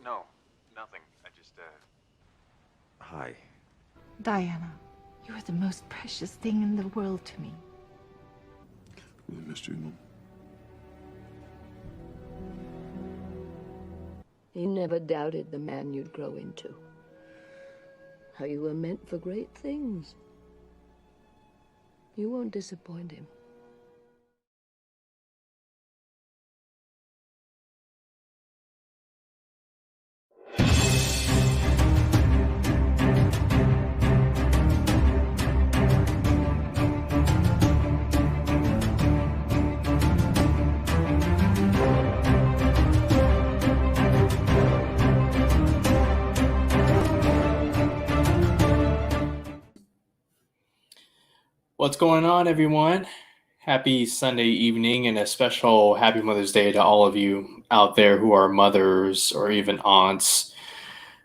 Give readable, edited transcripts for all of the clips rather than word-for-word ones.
No, nothing. I just, Hi. Diana, you are the most precious thing in the world to me. Really missed you, Mom. He never doubted the man you'd grow into. How you were meant for great things. You won't disappoint him. What's going on, everyone? Happy Sunday evening and a special happy Mother's Day to all of you out there who are mothers or even aunts,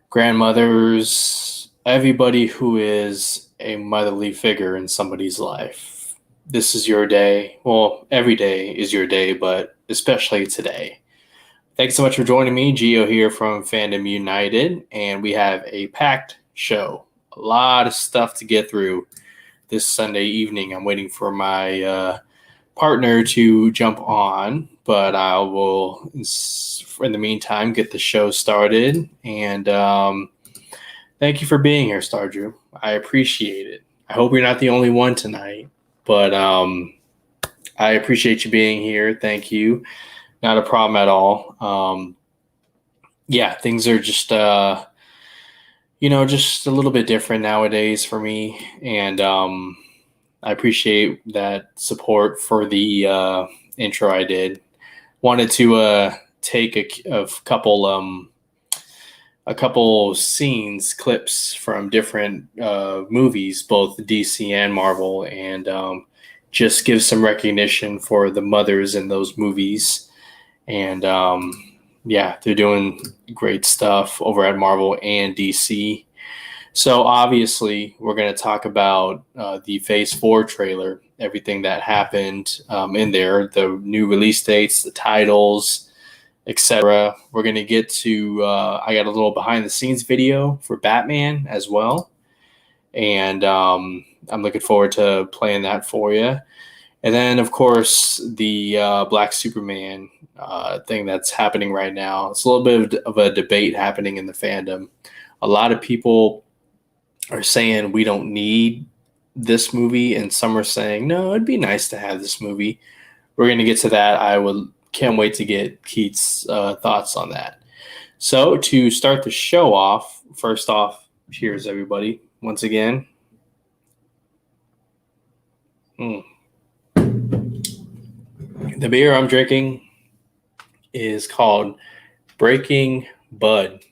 grandmothers, everybody who is a motherly figure in somebody's life. This is your day. Well, every day is your day, but especially today. Thanks so much for joining me. Gio here from Fandom United, and we have a packed show. A lot of stuff to get through this Sunday evening. I'm waiting for my partner to jump on, but I will, in the meantime, get the show started. And thank you for being here, Stardrew. I appreciate it. I hope you're not the only one tonight, but I appreciate you being here. Thank you. Not a problem at all. Yeah, things are just just a little bit different nowadays for me. And I appreciate that support for the intro I did. Wanted to take a couple scenes, clips from different movies, both DC and Marvel, and just give some recognition for the mothers in those movies. And yeah, they're doing great stuff over at Marvel and DC. So obviously, we're going to talk about the Phase 4 trailer, everything that happened in there, the new release dates, the titles, etc. We're going to get to, I got a little behind the scenes video for Batman as well. And I'm looking forward to playing that for you. And then, of course, the Black Superman thing that's happening right now. It's a little bit of a debate happening in the fandom. A lot of people are saying we don't need this movie, and some are saying, no, it'd be nice to have this movie. We're going to get to that. Can't wait to get Keith's thoughts on that. So to start the show off, first off, cheers, everybody, once again. The beer I'm drinking is called Breaking Bud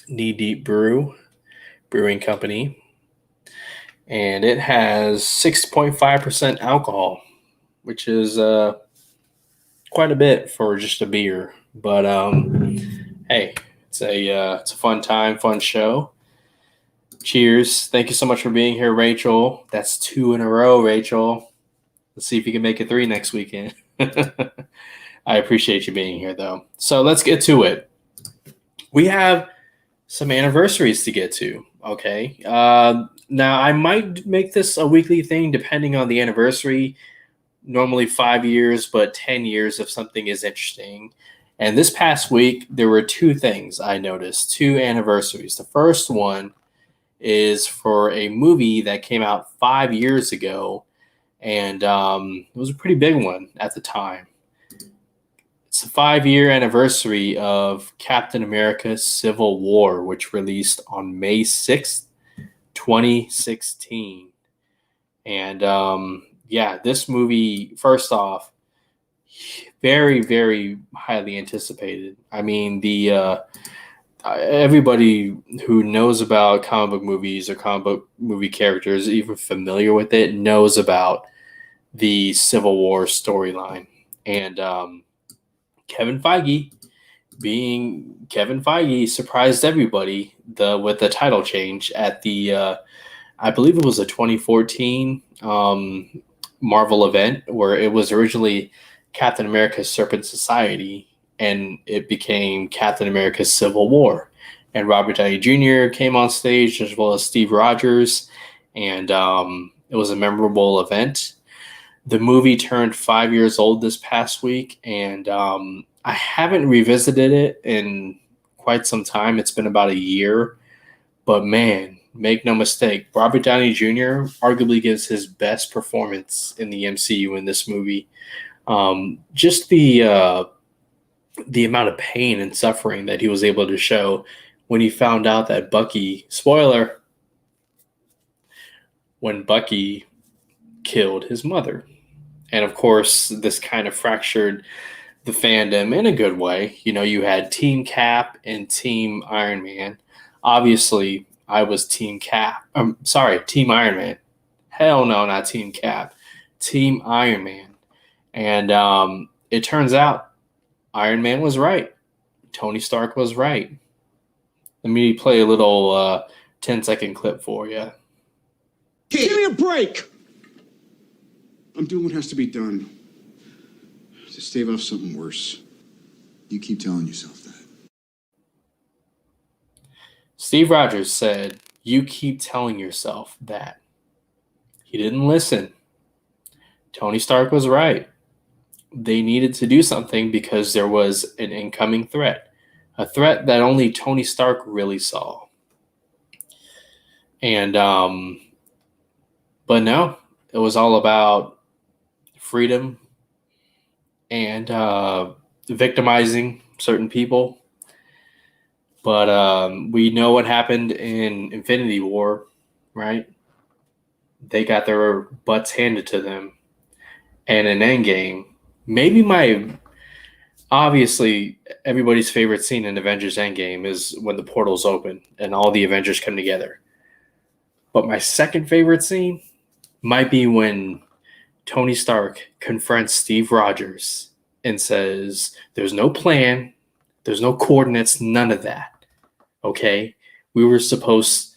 Knee Deep Brewing Company, and it has 6.5% alcohol, which is quite a bit for just a beer. But hey, it's a fun time, fun show. Cheers! Thank you so much for being here, Rachel. That's 2 in a row, Rachel. Let's see if you can make it 3 next weekend. I appreciate you being here, though. So let's get to it. We have some anniversaries to get to, okay? Now, I might make this a weekly thing depending on the anniversary. Normally 5 years, but 10 years if something is interesting. And this past week, there were 2 things I noticed, 2 anniversaries. The first one is for a movie that came out 5 years ago, and it was a pretty big one at the time. It's the 5-year anniversary of Captain America Civil War, which released on May 6th, 2016. And yeah, this movie, first off, very, very highly anticipated. I mean, the everybody who knows about comic book movies or comic book movie characters, even familiar with it, knows about the Civil War storyline. And Kevin Feige, being Kevin Feige, surprised everybody with the title change at the I believe it was a 2014 Marvel event where it was originally Captain America Serpent Society, and it became Captain America Civil War. And Robert Downey Jr. came on stage, as well as Steve Rogers, and it was a memorable event. The movie turned 5 years old this past week, and I haven't revisited it in quite some time. It's been about a year, but man, make no mistake, Robert Downey Jr. arguably gives his best performance in the MCU in this movie. Just the amount of pain and suffering that he was able to show when he found out that Bucky, spoiler, when Bucky killed his mother. And of course, this kind of fractured the fandom in a good way. You know, you had Team Cap and Team Iron Man. Obviously, I was Team Cap. Team Iron Man. Hell no, not Team Cap. Team Iron Man. And it turns out Iron Man was right. Tony Stark was right. Let me play a little 10-second clip for you. Give me a break! I'm doing what has to be done to stave off something worse. You keep telling yourself that. Steve Rogers said, "You keep telling yourself that." He didn't listen. Tony Stark was right. They needed to do something because there was an incoming threat. A threat that only Tony Stark really saw. And, but no, it was all about freedom and victimizing certain people. But we know what happened in Infinity War, right? They got their butts handed to them. And in Endgame, obviously, everybody's favorite scene in Avengers Endgame is when the portals open and all the Avengers come together. But my second favorite scene might be when Tony Stark confronts Steve Rogers and says, "There's no plan, there's no coordinates, none of that. Okay? We were supposed,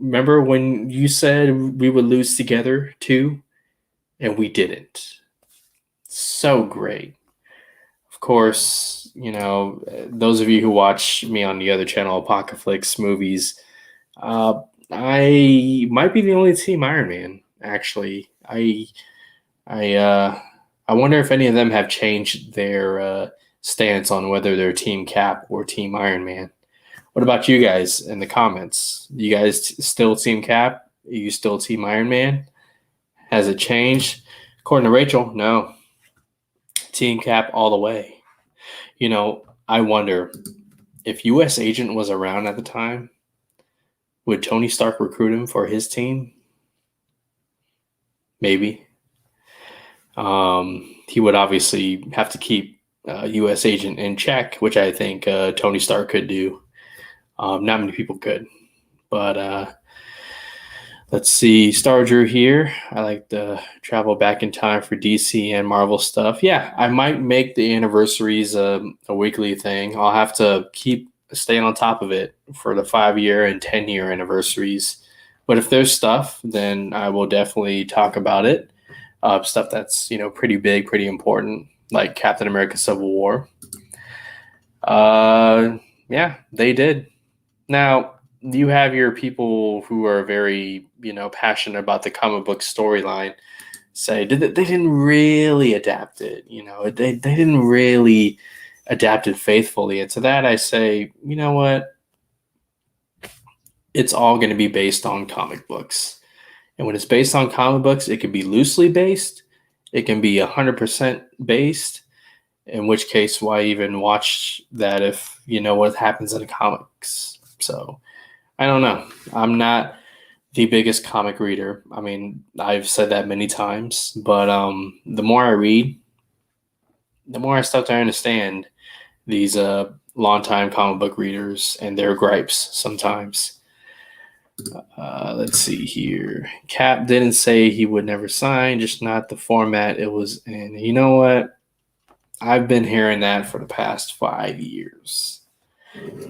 remember when you said we would lose together too? And we didn't." So great. Of course, you know, those of you who watch me on the other channel, Apocalypse Movies, I might be the only Team Iron Man, actually. I wonder if any of them have changed their stance on whether they're Team Cap or Team Iron Man. What about you guys in the comments? You guys still Team Cap? Are you still Team Iron Man? Has it changed? According to Rachel, no. Team Cap all the way. You know, I wonder if U.S. Agent was around at the time, would Tony Stark recruit him for his team? Maybe. He would obviously have to keep U.S. Agent in check, which I think Tony Stark could do. Not many people could. But let's see. Star Drew here. I like to travel back in time for DC and Marvel stuff. Yeah, I might make the anniversaries a weekly thing. I'll have to keep staying on top of it for the 5-year and 10-year anniversaries. But if there's stuff, then I will definitely talk about it. Stuff that's, you know, pretty big, pretty important, like Captain America Civil War. Yeah, they did. Now, you have your people who are very, you know, passionate about the comic book storyline say they didn't really adapt it. You know, they didn't really adapt it faithfully. And to that I say, you know what? It's all going to be based on comic books. And when it's based on comic books, it can be loosely based. It can be 100% based. In which case, why even watch that if you know what happens in the comics? So I don't know. I'm not the biggest comic reader. I mean, I've said that many times, but the more I read, the more I start to understand these longtime comic book readers and their gripes sometimes. Let's see here. Cap didn't say he would never sign, just not the format it was in. You know what? I've been hearing that for the past 5 years.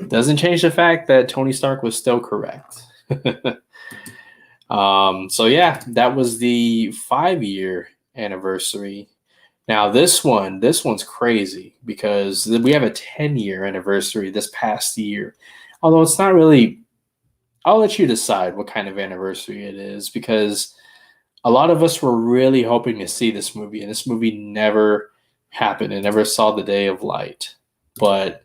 Doesn't change the fact that Tony Stark was still correct. So yeah, that was the 5-year anniversary. Now this one's crazy because we have a 10-year anniversary this past year. Although it's not really, I'll let you decide what kind of anniversary it is because a lot of us were really hoping to see this movie, and this movie never happened. It never saw the day of light. But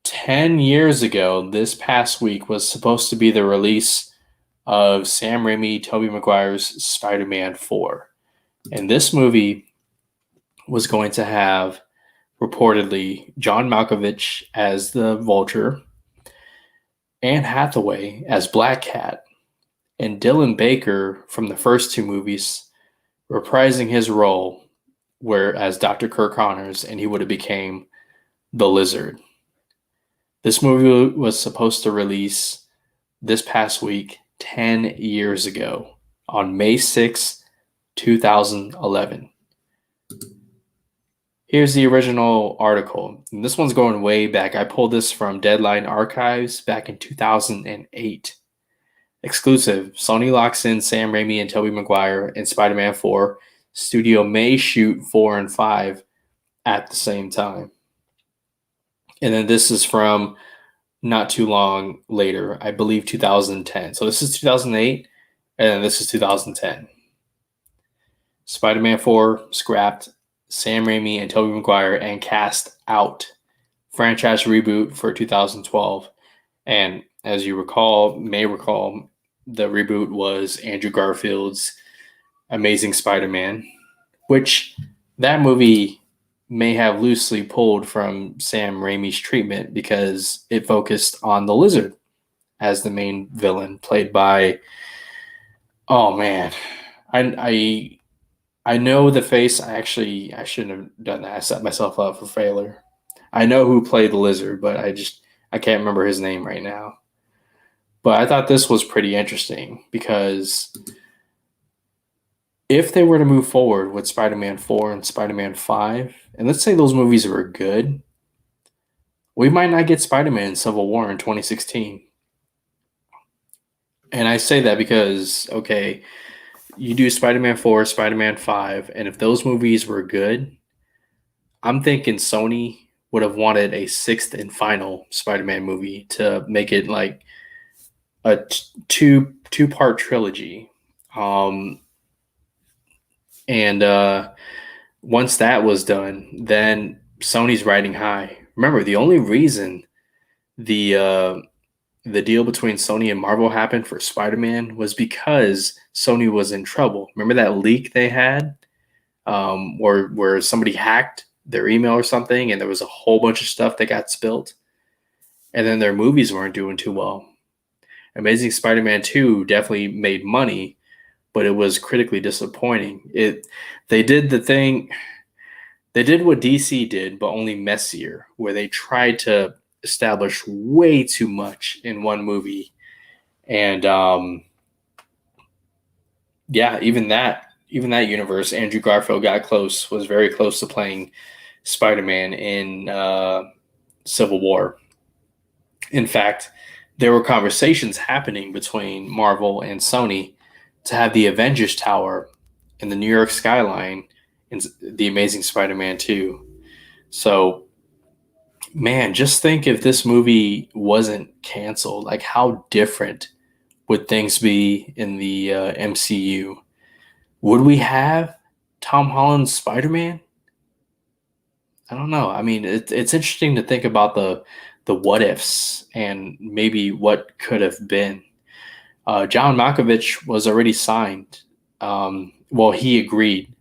10 years ago, this past week was supposed to be the release of Sam Raimi, Tobey Maguire's Spider-Man 4. And this movie was going to have reportedly John Malkovich as the Vulture, Anne Hathaway as Black Cat, and Dylan Baker from the first two movies reprising his role as Dr. Kirk Connors, and he would have became the Lizard. This movie was supposed to release this past week 10 years ago on May 6, 2011. Here's the original article. And this one's going way back. I pulled this from Deadline Archives back in 2008. Exclusive. Sony locks in Sam Raimi and Tobey Maguire in Spider-Man 4. Studio may shoot 4 and 5 at the same time. And then this is from not too long later, I believe 2010. So this is 2008, and then this is 2010. Spider-Man 4 scrapped, Sam Raimi and Tobey Maguire and cast out. Franchise reboot for 2012. And as you may recall, the reboot was Andrew Garfield's Amazing Spider-Man, which that movie may have loosely pulled from Sam Raimi's treatment because it focused on the Lizard as the main villain, played by, oh man, I know the face. I shouldn't have done that. I set myself up for failure. I know who played the Lizard, but I can't remember his name right now. But I thought this was pretty interesting because if they were to move forward with Spider-Man 4 and Spider-Man 5, and let's say those movies were good, we might not get Spider-Man Civil War in 2016. And I say that because, okay, you do Spider-Man 4, Spider-Man 5, and if those movies were good, I'm thinking Sony would have wanted a sixth and final Spider-Man movie to make it like a two-part trilogy. And once that was done, then Sony's riding high. Remember, the only reason the deal between Sony and Marvel happened for Spider-Man was because Sony was in trouble. Remember that leak they had where somebody hacked their email or something, and there was a whole bunch of stuff that got spilled, and then their movies weren't doing too well. Amazing Spider-Man 2 definitely made money, but it was critically disappointing. They did what DC did, but only messier, where they tried to establish way too much in one movie. And even that universe, Andrew Garfield was very close to playing Spider-Man in Civil War. In fact, there were conversations happening between Marvel and Sony to have the Avengers Tower in the New York skyline in The Amazing Spider-Man 2. So, man, just think if this movie wasn't canceled, like how different would things be in the MCU? Would we have Tom Holland's Spider-Man? I don't know. I mean, it's interesting to think about the what ifs and maybe what could have been. John Malkovich was already signed. He agreed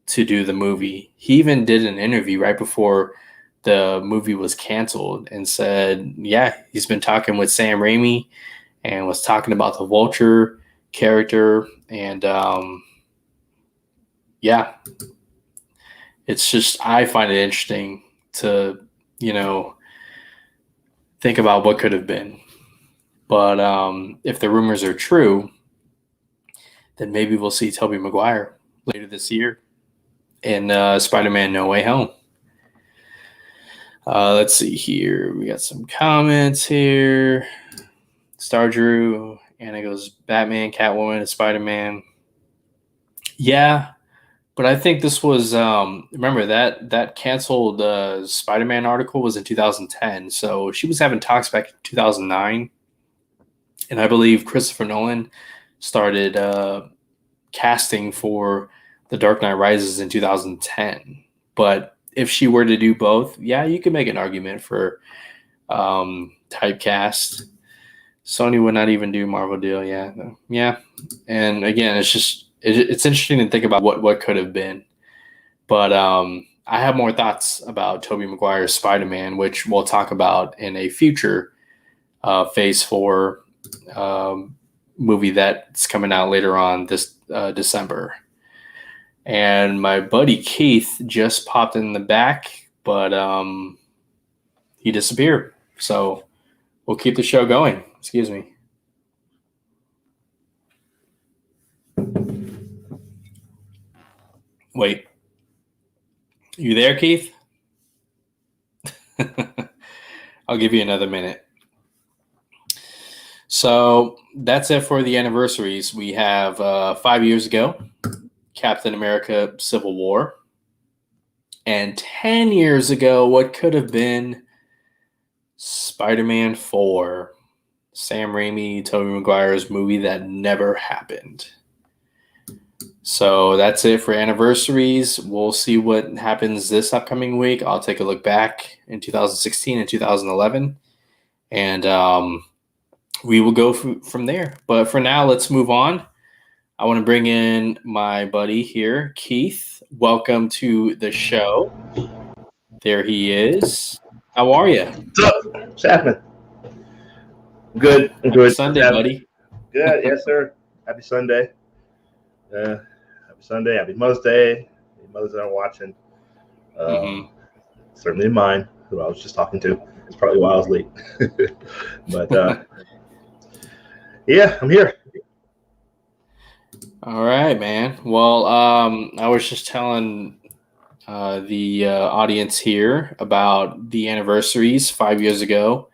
to do the movie. He even did an interview right before the movie was canceled and said, yeah, he's been talking with Sam Raimi and was talking about the Vulture character. And it's just, I find it interesting to, think about what could have been. But if the rumors are true, then maybe we'll see Tobey Maguire later this year in Spider-Man No Way Home. Let's see here. We got some comments here. Star Drew. Anna goes Batman, Catwoman, and Spider-Man. Yeah, But I think this was remember that canceled Spider-Man article was in 2010. So she was having talks back in 2009, and I believe Christopher Nolan started casting for The Dark Knight Rises in 2010. But if she were to do both, yeah, you could make an argument for typecast. Sony would not even do Marvel deal, yeah. And again, it's interesting to think about what could have been. But I have more thoughts about Tobey Maguire's Spider-Man, which we'll talk about in a future Phase 4 movie that's coming out later on this December. And my buddy Keith just popped in the back, but he disappeared. So we'll keep the show going. Excuse me. Wait. You there, Keith? I'll give you another minute. So that's it for the anniversaries. We have 5 years ago, Captain America Civil War. And 10 years ago, what could have been Spider-Man 4. Sam Raimi, Tobey Maguire's movie that never happened. So that's it for anniversaries. We'll see what happens this upcoming week. I'll take a look back in 2016 and 2011. And we will go from there. But for now, let's move on. I want to bring in my buddy here, Keith. Welcome to the show. There he is. How are you? What's up? What's happening? Good. Enjoyed Sunday, buddy. Good. Yes, sir. Happy Sunday. Happy Sunday. Happy Mother's Day. Any mothers that are watching. Certainly mine, who I was just talking to. It's probably why I was late. But yeah, I'm here. All right, man. Well, I was just telling the audience here about the anniversaries 5 years ago,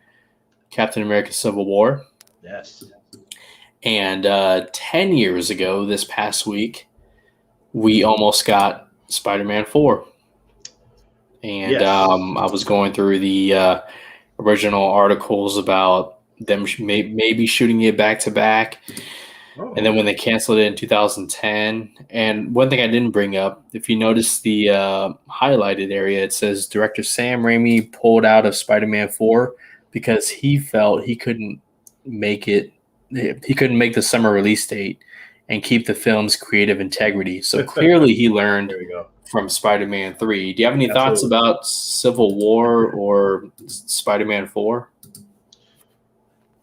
Captain America Civil War. Yes. And 10 years ago, this past week, we almost got Spider-Man 4. And Yes. I was going through the original articles about them maybe shooting it back to back. Oh. And then when they canceled it in 2010, and one thing I didn't bring up, if you notice the highlighted area, it says director Sam Raimi pulled out of Spider-Man 4 because he felt he couldn't make the summer release date and keep the film's creative integrity. So clearly he learned from Spider-Man 3. Do you have any thoughts about Civil War or Spider-Man 4?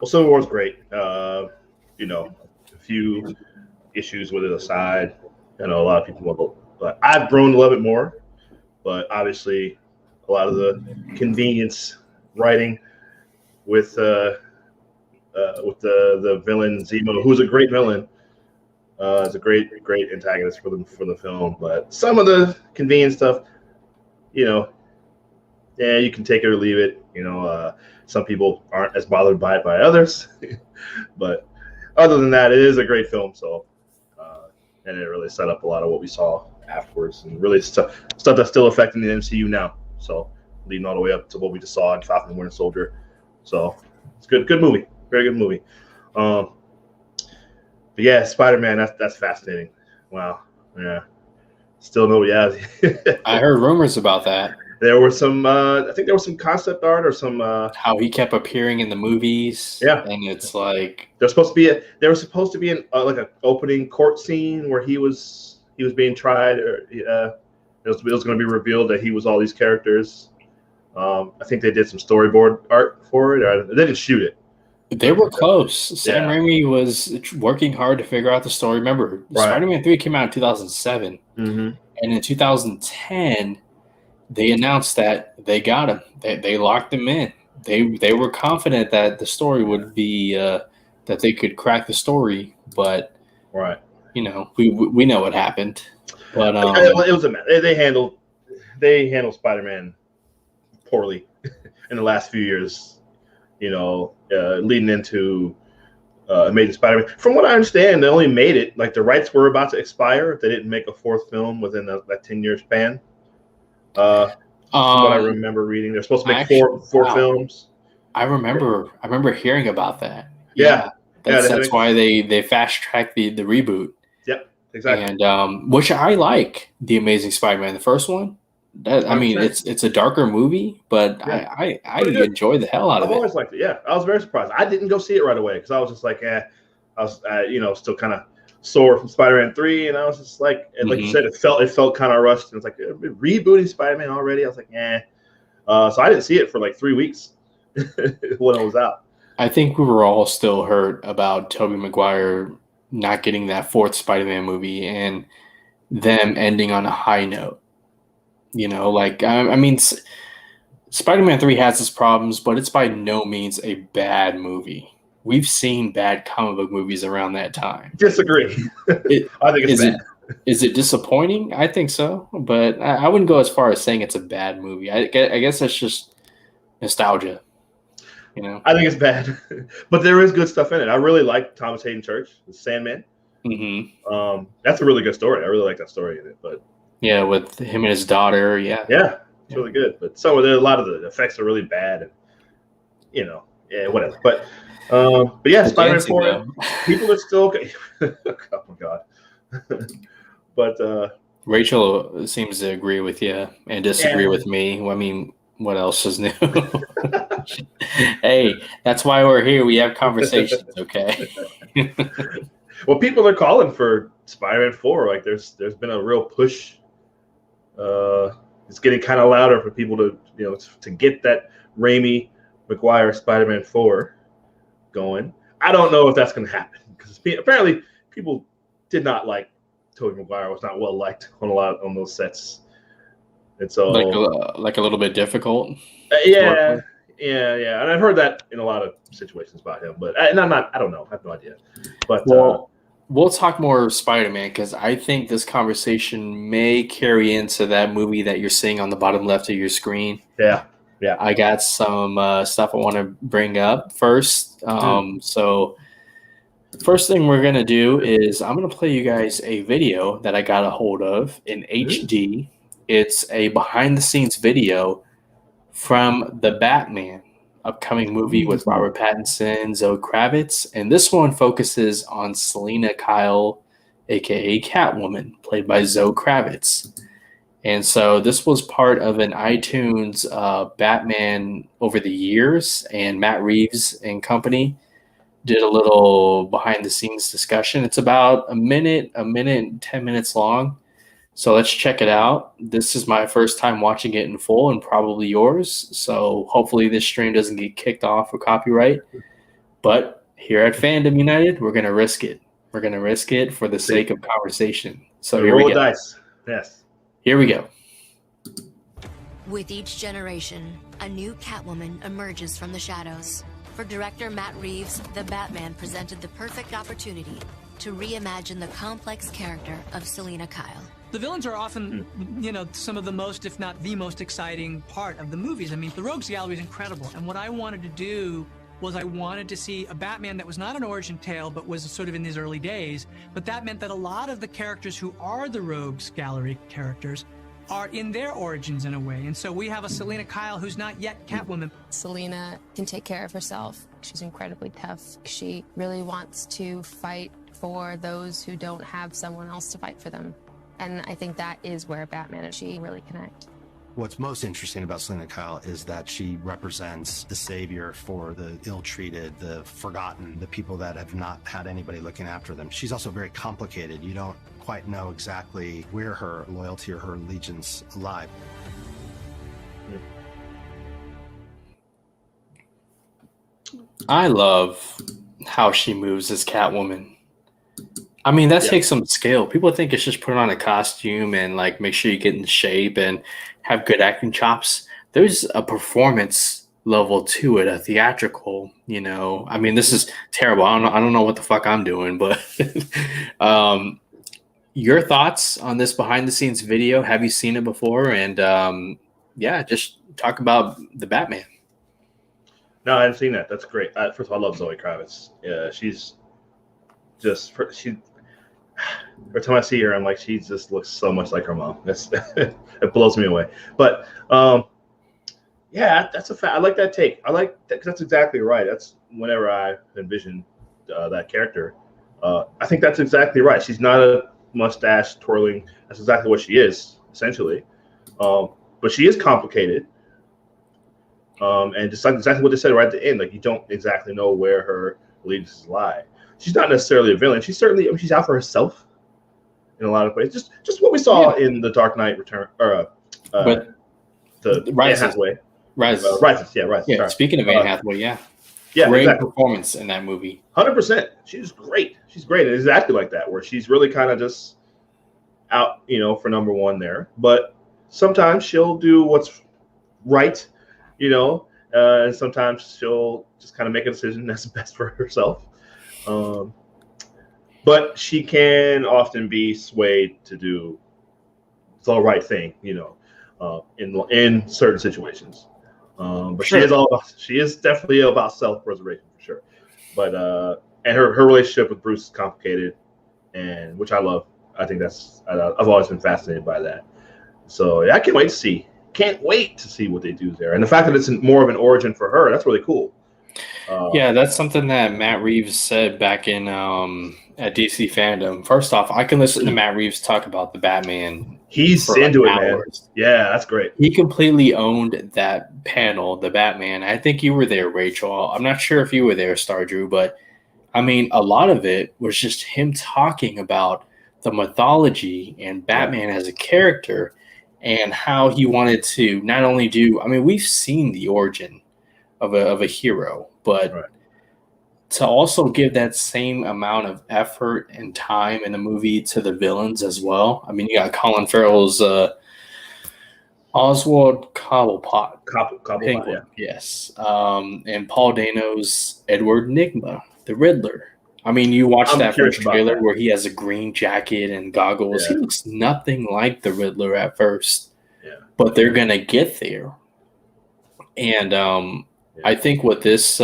Well, Civil War is great. A few issues with it aside. I know a lot of people want to, but I've grown to love it more. But obviously, a lot of the convenience writing with the villain Zemo, who's a great villain, is a great antagonist for the film. But some of the convenient stuff, you can take it or leave it. Some people aren't as bothered by it by others, but other than that, it is a great film. So, and it really set up a lot of what we saw afterwards, and really stuff that's still affecting the MCU now. So, leading all the way up to what we just saw in Falcon and Winter Soldier. So, it's good movie, very good movie. But yeah, Spider-Man, that's fascinating. Wow, yeah, still nobody has. I heard rumors about that. There were some, I think there was some concept art or some. How he kept appearing in the movies. Yeah, and it's like there was supposed to be an like an opening court scene where he was being tried, or it was going to be revealed that he was all these characters. I think they did some storyboard art for it. They didn't shoot it. They were close. Sam Raimi was working hard to figure out the story. Remember, Spider-Man 3 came out in 2007, and in 2010. They announced that they got him. They locked him in. They were confident that the story would be that they could crack the story, but we know what happened. But it was a mess. They handled Spider-Man poorly in the last few years. Leading into Amazing Spider-Man. From what I understand, they only made it like the rights were about to expire if they didn't make a fourth film within that 10-year span. From what I remember reading, they're supposed to make four films. I remember hearing about that. Yeah. That's why they fast tracked the reboot. Yep, exactly. And which I like the Amazing Spider-Man, the first one. I mean, it's a darker movie, but yeah. I enjoy the hell out of it. I've always liked it. Yeah, I was very surprised. I didn't go see it right away because I was just like, I was still kind of sore from Spider-Man 3, and I was just like, like you said, it felt kind of rushed. And it's like rebooting Spider-Man already. I was like, so I didn't see it for like 3 weeks when it was out. I think we were all still hurt about Tobey Maguire not getting that fourth Spider-Man movie and them ending on a high note. I mean, Spider-Man 3 has its problems, but it's by no means a bad movie. We've seen bad comic book movies around that time. Disagree. I think it's bad. Is it disappointing? I think so, but I wouldn't go as far as saying it's a bad movie. I guess that's just nostalgia. I think it's bad, but there is good stuff in it. I really like Thomas Hayden Church, the Sandman. Mm-hmm. That's a really good story. I really like that story in it, but. Yeah, with him and his daughter. Yeah, it's really good. But a lot of the effects are really bad, and whatever. But yeah, Spider-Man 4. People are still okay. Oh my god. But Rachel seems to agree with you and disagree with me. I mean, what else is new? Hey, that's why we're here. We have conversations, okay? Well, people are calling for Spider-Man 4. Like, there's been a real push. It's getting kind of louder for people to get that Raimi Maguire Spider-Man 4 going. I don't know if that's going to happen because apparently people did not like Tobey Maguire. Was not well liked on those sets, and so like a little bit difficult. Yeah. And I've heard that in a lot of situations about him, but I don't know. I have no idea. But we'll talk more Spider-Man because I think this conversation may carry into that movie that you're seeing on the bottom left of your screen. Yeah. I got some stuff I want to bring up first. So first thing we're going to do is I'm going to play you guys a video that I got a hold of in HD. It's a behind-the-scenes video from the Batman upcoming movie with Robert Pattinson, Zoe Kravitz, and this one focuses on Selina Kyle, aka Catwoman, played by Zoe Kravitz. And so this was part of an iTunes Batman over the years, and Matt Reeves and company did a little behind-the-scenes discussion. It's about a minute, 10 minutes long. So let's check it out. This is my first time watching it in full and probably yours. So hopefully this stream doesn't get kicked off for copyright. But here at Fandom United, we're going to risk it. We're going to risk it for the sake of conversation. So here we go. Dice. Yes. Here we go. With each generation, a new Catwoman emerges from the shadows. For director Matt Reeves, the Batman presented the perfect opportunity to reimagine the complex character of Selina Kyle. The villains are often, some of the most, if not the most exciting part of the movies. I mean, the Rogues Gallery is incredible. And what I wanted to do was I wanted to see a Batman that was not an origin tale, but was sort of in his early days. But that meant that a lot of the characters who are the Rogues Gallery characters are in their origins in a way. And so we have a Selina Kyle who's not yet Catwoman. Selina can take care of herself. She's incredibly tough. She really wants to fight for those who don't have someone else to fight for them. And I think that is where Batman and she really connect. What's most interesting about Selina Kyle is that she represents the savior for the ill-treated, the forgotten, the people that have not had anybody looking after them. She's also very complicated. You don't quite know exactly where her loyalty or her allegiance lie. I love how she moves as Catwoman. I mean, that takes some skill. People think it's just put on a costume and like make sure you get in shape and have good acting chops. There's a performance level to it, a theatrical, I mean, this is terrible. I don't know what the fuck I'm doing, but your thoughts on this behind the scenes video? Have you seen it before? And just talk about the Batman. No, I haven't seen that. That's great. First of all, I love Zoe Kravitz. Yeah, she's just she. Every time I see her, I'm like, she just looks so much like her mom. That's it blows me away. But yeah, that's a fact. I like that take. I like that 'cause that's exactly right. That's whenever I envision that character. I think that's exactly right. She's not a mustache twirling. That's exactly what she is, essentially. But she is complicated. And just like exactly what they said right at the end, like you don't exactly know where her allegiances lie. She's not necessarily a villain. She's certainly, I mean, she's out for herself in a lot of ways. Just what we saw in the Dark Knight Return, or but the Rises. Anne Hathaway. Rises. Rises, yeah, Rises. Yeah, sorry. speaking of Anne Hathaway, yeah. Yeah, great exactly. performance in that movie. 100%. She's great. She's great. And exactly like that, where she's really kind of just out, for number one there. But sometimes she'll do what's right, and sometimes she'll just kind of make a decision that's best for herself. But she can often be swayed to do the right thing, in certain situations. But sure. She is definitely about self-preservation for sure. But and her relationship with Bruce is complicated, and which I love. I think I've always been fascinated by that. So yeah, I can't wait to see. Can't wait to see what they do there, and the fact that it's more of an origin for her, that's really cool. Yeah, that's something that Matt Reeves said back in at DC Fandom. First off, I can listen to Matt Reeves talk about the Batman. He's into it, man. Yeah, that's great. He completely owned that panel, the Batman. I think you were there, Rachel. I'm not sure if you were there, Star Drew, but I mean, a lot of it was just him talking about the mythology and Batman as a character and how he wanted to not only do. I mean, we've seen the origin of a hero, but to also give that same amount of effort and time in the movie to the villains as well. I mean, you got Colin Farrell's Oswald Cobblepot. Cobblepot, yeah. Yes. And Paul Dano's Edward Nygma, the Riddler. I mean, you watch that first trailer where he has a green jacket and goggles. Yeah. He looks nothing like the Riddler at first. Yeah. But they're going to get there. And I think what this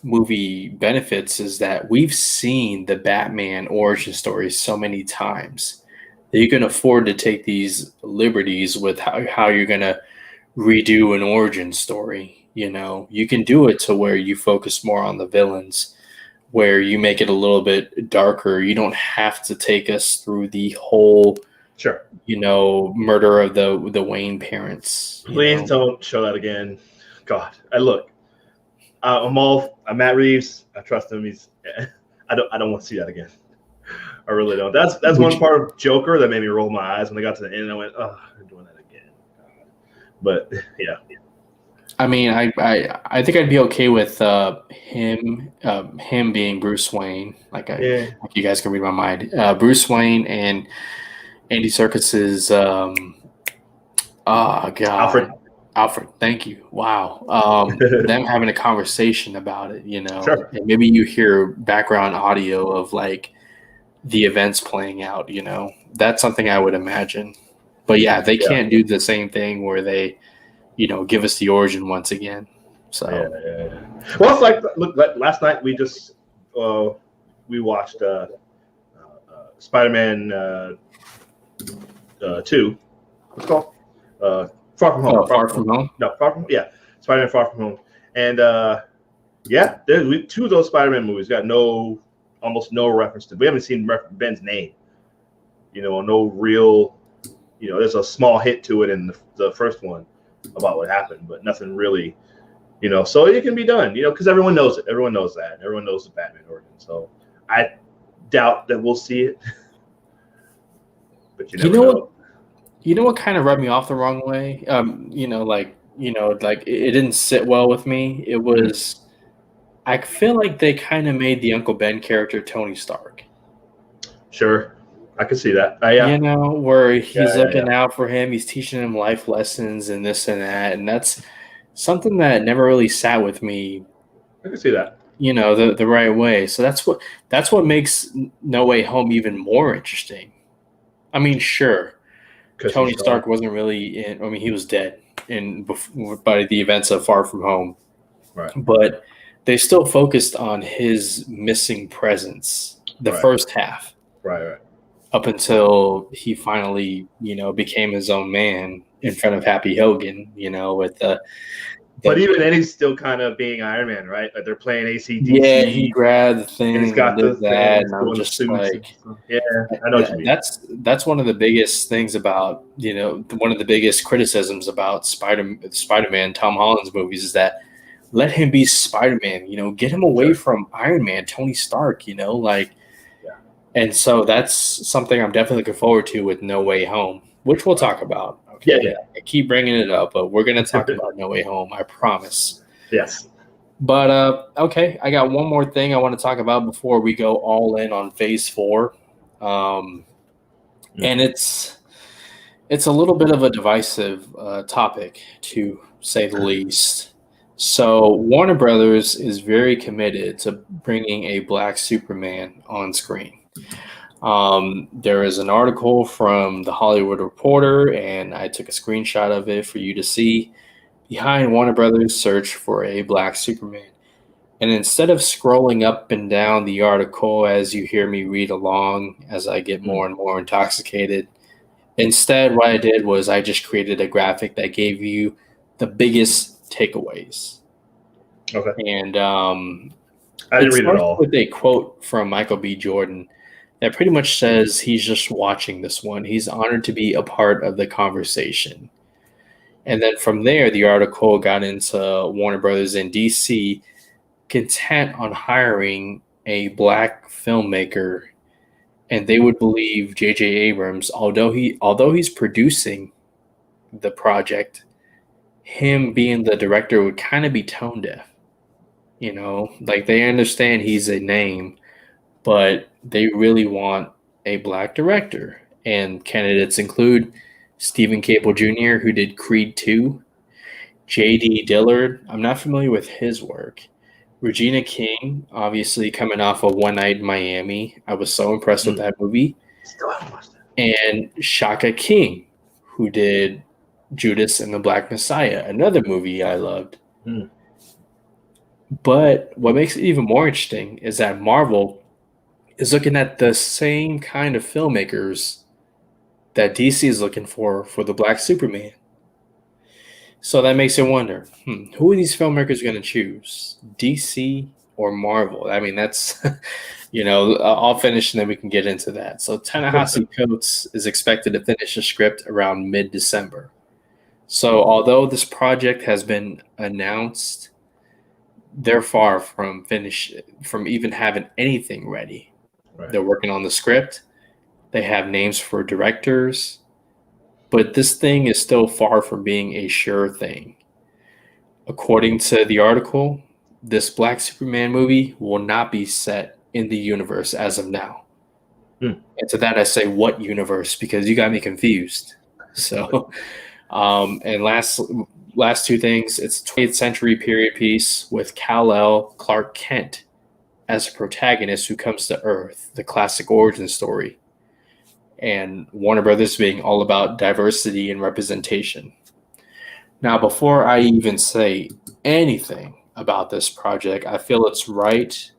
movie benefits is that we've seen the Batman origin story so many times that you can afford to take these liberties with how you're going to redo an origin story. You can do it to where you focus more on the villains, where you make it a little bit darker. You don't have to take us through the whole murder of the Wayne parents. Please don't show that again. God, I'm Matt Reeves. I trust him. I don't want to see that again. I really don't. That's one part of Joker that made me roll my eyes when they got to the end. I went, oh, they're doing that again. But yeah. I mean, I think I'd be okay with him being Bruce Wayne. Like you guys can read my mind. Bruce Wayne and Andy Serkis's Alfred, thank you. Wow. Them having a conversation about it, Sure. And maybe you hear background audio of like the events playing out, That's something I would imagine. But yeah, they can't do the same thing where they, give us the origin once again. So yeah. Well, it's like, look, last night we just we watched Spider-Man 2. What's it called? Far From Home. Far From Home? No, Far From Home. Yeah, Spider-Man Far From Home. And two of those Spider-Man movies got almost no reference to. We haven't seen Ben's name. No real. There's a small hit to it in the first one about what happened, but nothing really. So it can be done. Because everyone knows it. Everyone knows that. Everyone knows the Batman origin. So I doubt that we'll see it. But you never know. You know what kind of rubbed me off the wrong way? Like it didn't sit well with me. It was, I feel like they kind of made the Uncle Ben character Tony Stark. Sure, I can see that. Where he's looking out for him, he's teaching him life lessons and this and that, and that's something that never really sat with me. I can see that. The right way. So that's what makes No Way Home even more interesting. I mean, sure. Tony Stark wasn't really in. I mean, he was dead by the events of Far From Home. Right. but they still focused on his missing presence the Right. first half. Right. Up until he finally, became his own man in front of Happy Hogan, with the But even then, he's still kind of being Iron Man, right? Like they're playing yeah, he AC/DC, grabbed the thing and he's got and the did that, things and I'm doing the just suits. like, Yeah, I know what you mean. that's one of the biggest things about, one of the biggest criticisms about Spider-Man, Tom Holland's movies is that let him be Spider-Man, get him away from Iron Man, Tony Stark, and so that's something I'm definitely looking forward to with No Way Home, which we'll talk about. Okay, Yeah. I keep bringing it up, but we're going to talk about No Way Home, I promise. Yes. But okay, I got one more thing I want to talk about before we go all in on Phase 4, and it's a little bit of a divisive topic, to say the least. So Warner Brothers is very committed to bringing a Black Superman on screen. There is an article from The Hollywood Reporter, and I took a screenshot of it for you to see. Behind Warner Brothers' search for a Black Superman. And instead of scrolling up and down the article as you hear me read along as I get more and more intoxicated, instead what I did was I just created a graphic that gave you the biggest takeaways. Okay. And I didn't read it all. With a quote from Michael B. Jordan that pretty much says he's just watching this one. He's honored to be a part of the conversation. And then from there, the article got into Warner Brothers and DC content on hiring a Black filmmaker, and they would believe J.J. Abrams, although he's producing the project, him being the director would kind of be tone deaf. Like they understand he's a name, but they really want a Black director. And candidates include Stephen Cable Jr., who did Creed 2, J.D. Dillard. I'm not familiar with his work. Regina King, obviously coming off of One Night in Miami. I was so impressed with that movie. Still haven't watched that. And Shaka King, who did Judas and the Black Messiah, another movie I loved. But what makes it even more interesting is that Marvel is looking at the same kind of filmmakers that DC is looking for the Black Superman. So that makes you wonder, who are these filmmakers going to choose? DC or Marvel? I mean, that's, I'll finish and then we can get into that. So Ta-Nehisi Coates is expected to finish the script around mid-December. So although this project has been announced, they're far from even having anything ready. Right. They're working on the script. They have names for directors, but this thing is still far from being a sure thing. According to the article, this Black Superman movie will not be set in the universe as of now. And to that I say, what universe? Because you got me confused. So, and last two things, it's a 20th century period piece with Kal-El Clark Kent as a protagonist who comes to Earth, the classic origin story. And Warner Brothers being all about diversity and representation. Now, before I even say anything about this project, I feel it's right,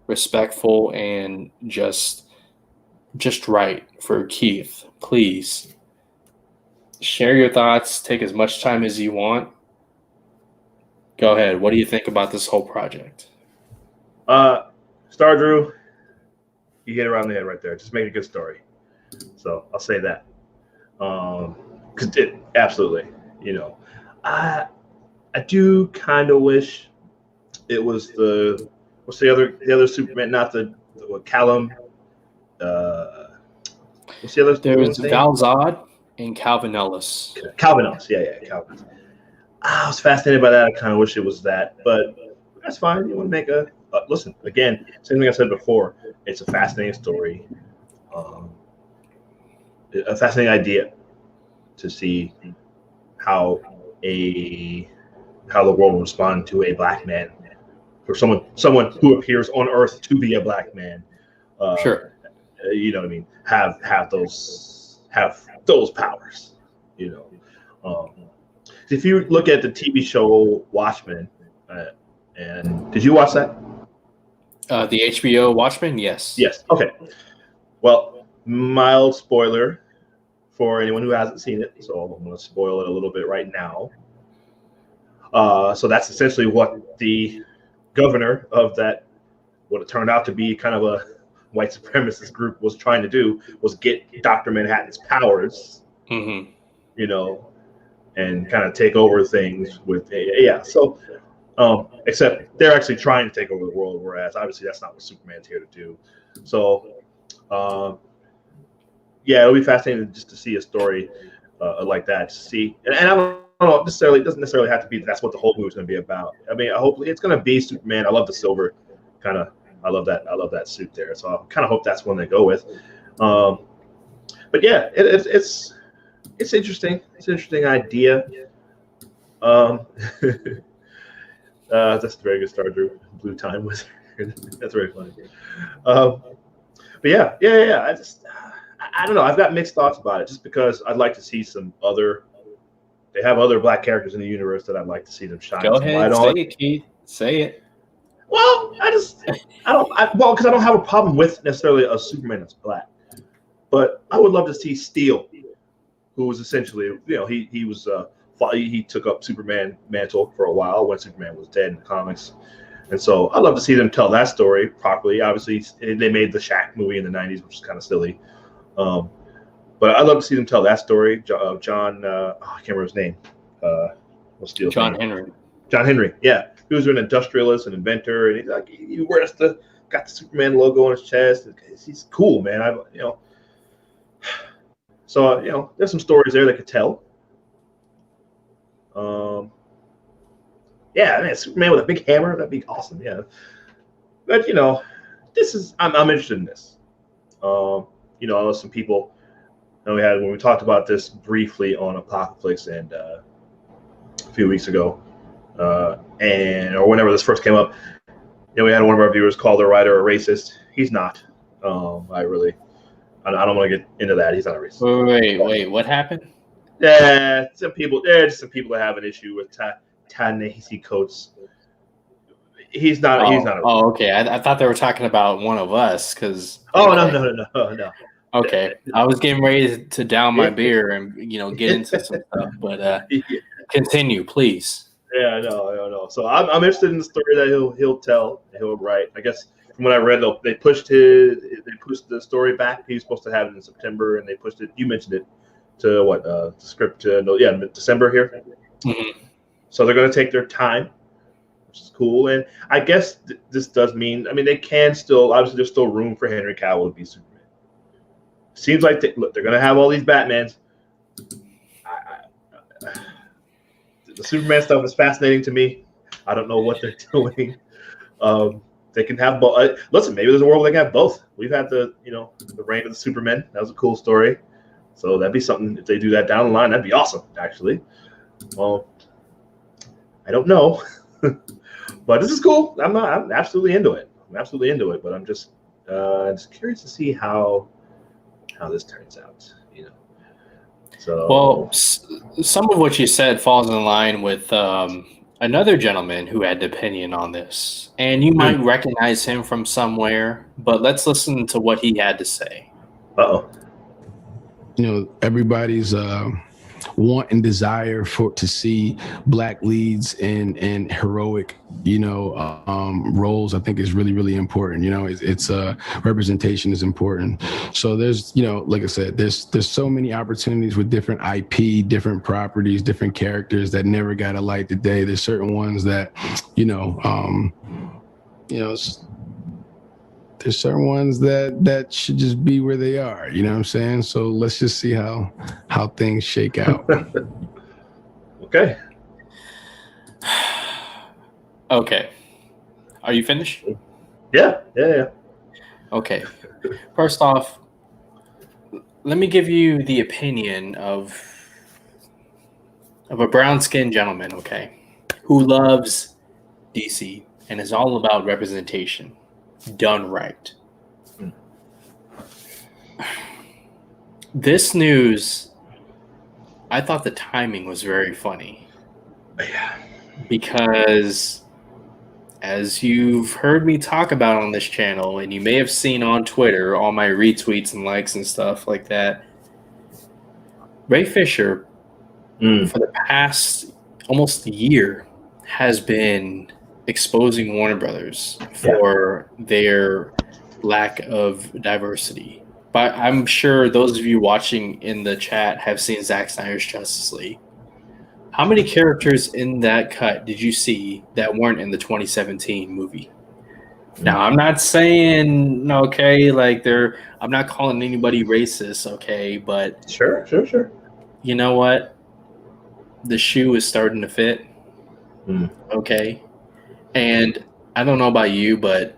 respectful, and just right for Keith. Please share your thoughts. Take as much time as you want. Go ahead. What do you think about this whole project? Star Drew, you hit around the head right there. Just make a good story. So I'll say that. Because absolutely, I do kind of wish it was what's the other Superman, not Callum. What's the other? There was Val Zod and Calvin Ellis. Calvin Ellis, yeah, Calvin. I was fascinated by that. I kind of wish it was that, but that's fine. You want to make a listen again? Same thing I said before. It's a fascinating story. A fascinating idea to see how the world will respond to a black man or someone who appears on Earth to be a black man. Sure. You know what I mean? Have those powers. If you look at the TV show Watchmen, And did you watch that? The HBO Watchmen, yes. Yes. Okay. Well, mild spoiler for anyone who hasn't seen it, so I'm going to spoil it a little bit right now. So that's essentially what the governor of that, what it turned out to be kind of a white supremacist group, was trying to do, was get Dr. Manhattan's powers, Mm-hmm. you know, and kind of take over things with, yeah. So, except they're actually trying to take over the world, whereas obviously that's not what Superman's here to do. So, yeah, it'll be fascinating just to see a story like that. To see, and I don't know necessarily. It doesn't necessarily have to be that's what the whole movie's going to be about. I mean, hopefully it's going to be Superman. I love the silver kind of. I love that suit there. So I kind of hope that's one they go with. But yeah, it's interesting. It's an interesting idea. That's a very good start, Drew. Blue Time Wizard. That's very funny. But yeah. I don't know. I've got mixed thoughts about it, just because I'd like to see some other. They have other black characters in the universe that I'd like to see them shine. Go ahead, say it, Keith. Say it. Well, because I don't have a problem with necessarily a Superman that's black, but I would love to see Steel, who was essentially, he took up Superman mantle for a while when Superman was dead in the comics. And so I'd love to see them tell that story properly. Obviously, they made the Shaq movie in the 90s, which is kind of silly. But I'd love to see them tell that story. John, I can't remember his name. What's Steele's John name? Henry. John Henry, yeah. He was an industrialist, an inventor, and he's like, he wears got the Superman logo on his chest. He's cool, man. So, there's some stories there they could tell. Yeah, man, Superman with a big hammer, that'd be awesome, yeah. But, I'm interested in this. Some people, when we talked about this briefly on Apocalypse and a few weeks ago, or whenever this first came up, we had one of our viewers call the writer a racist. He's not. I don't want to get into that. He's not a racist. Wait, what happened? Yeah, some people that have an issue with Ta-Nehisi Coates. He's not a racist. Oh, okay. I thought they were talking about one of us, because. Oh, no. Okay, I was getting ready to down my beer and get into some stuff, but continue, please. Yeah, no. So I'm interested in the story that he'll tell, he'll write. I guess from what I read, they pushed the story back. He was supposed to have it in September, and they pushed it. You mentioned it to what? The script to December here. Mm-hmm. So they're going to take their time, which is cool. And I guess this does mean, they can still, obviously there's still room for Henry Cavill to be Superman. Seems like they're going to have all these Batmans. The Superman stuff is fascinating to me. I don't know what they're doing. They can have both. Listen, maybe there's a world where they can have both. We've had the reign of the Supermen. That was a cool story. So that'd be something if they do that down the line. That'd be awesome, actually. Well, I don't know, but this is cool. I'm absolutely into it. But I'm just curious to see how this turns out. So well, some of what you said falls in line with another gentleman who had an opinion on this, and you might recognize him from somewhere. But let's listen to what he had to say. Uh-oh. Everybody's want and desire to see black leads in heroic, roles, I think is really, really important. It's representation is important. So there's, like I said, there's so many opportunities with different IP, different properties, different characters that never got a light of day. There's certain ones that, there's certain ones that should just be where they are. You know what I'm saying? So let's just see how things shake out. Okay. Okay. Are you finished? Yeah. Okay. First off, let me give you the opinion of a brown-skinned gentleman, okay, who loves DC and is all about representation done right. This news, I thought the timing was very funny. Yeah. Because as you've heard me talk about on this channel, and you may have seen on Twitter, all my retweets and likes and stuff like that, Ray Fisher, for the past almost a year, has been exposing Warner Brothers for their lack of diversity. But I'm sure those of you watching in the chat have seen Zack Snyder's Justice League. How many characters in that cut did you see that weren't in the 2017 movie? Now, I'm not saying, okay, like I'm not calling anybody racist, okay, but sure. You know what? The shoe is starting to fit. Okay. And I don't know about you, but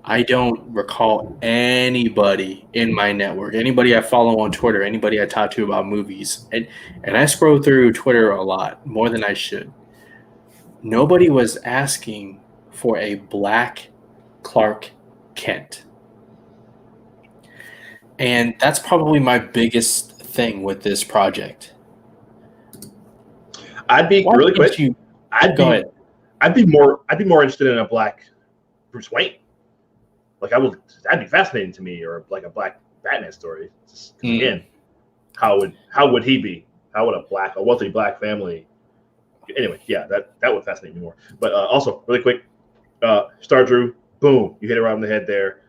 I don't recall anybody in my network, anybody I follow on Twitter, anybody I talk to about movies, and I scroll through Twitter a lot, more than I should. Nobody was asking for a black Clark Kent. And that's probably my biggest thing with this project. I'd be really quick. I'd be more interested in a black Bruce Wayne. Like that'd be fascinating to me, or like a black Batman story. Again, how would he be? How would a wealthy black family? Anyway, yeah, that would fascinate me more. But also, really quick, Star Drew, boom, you hit it right on the head there.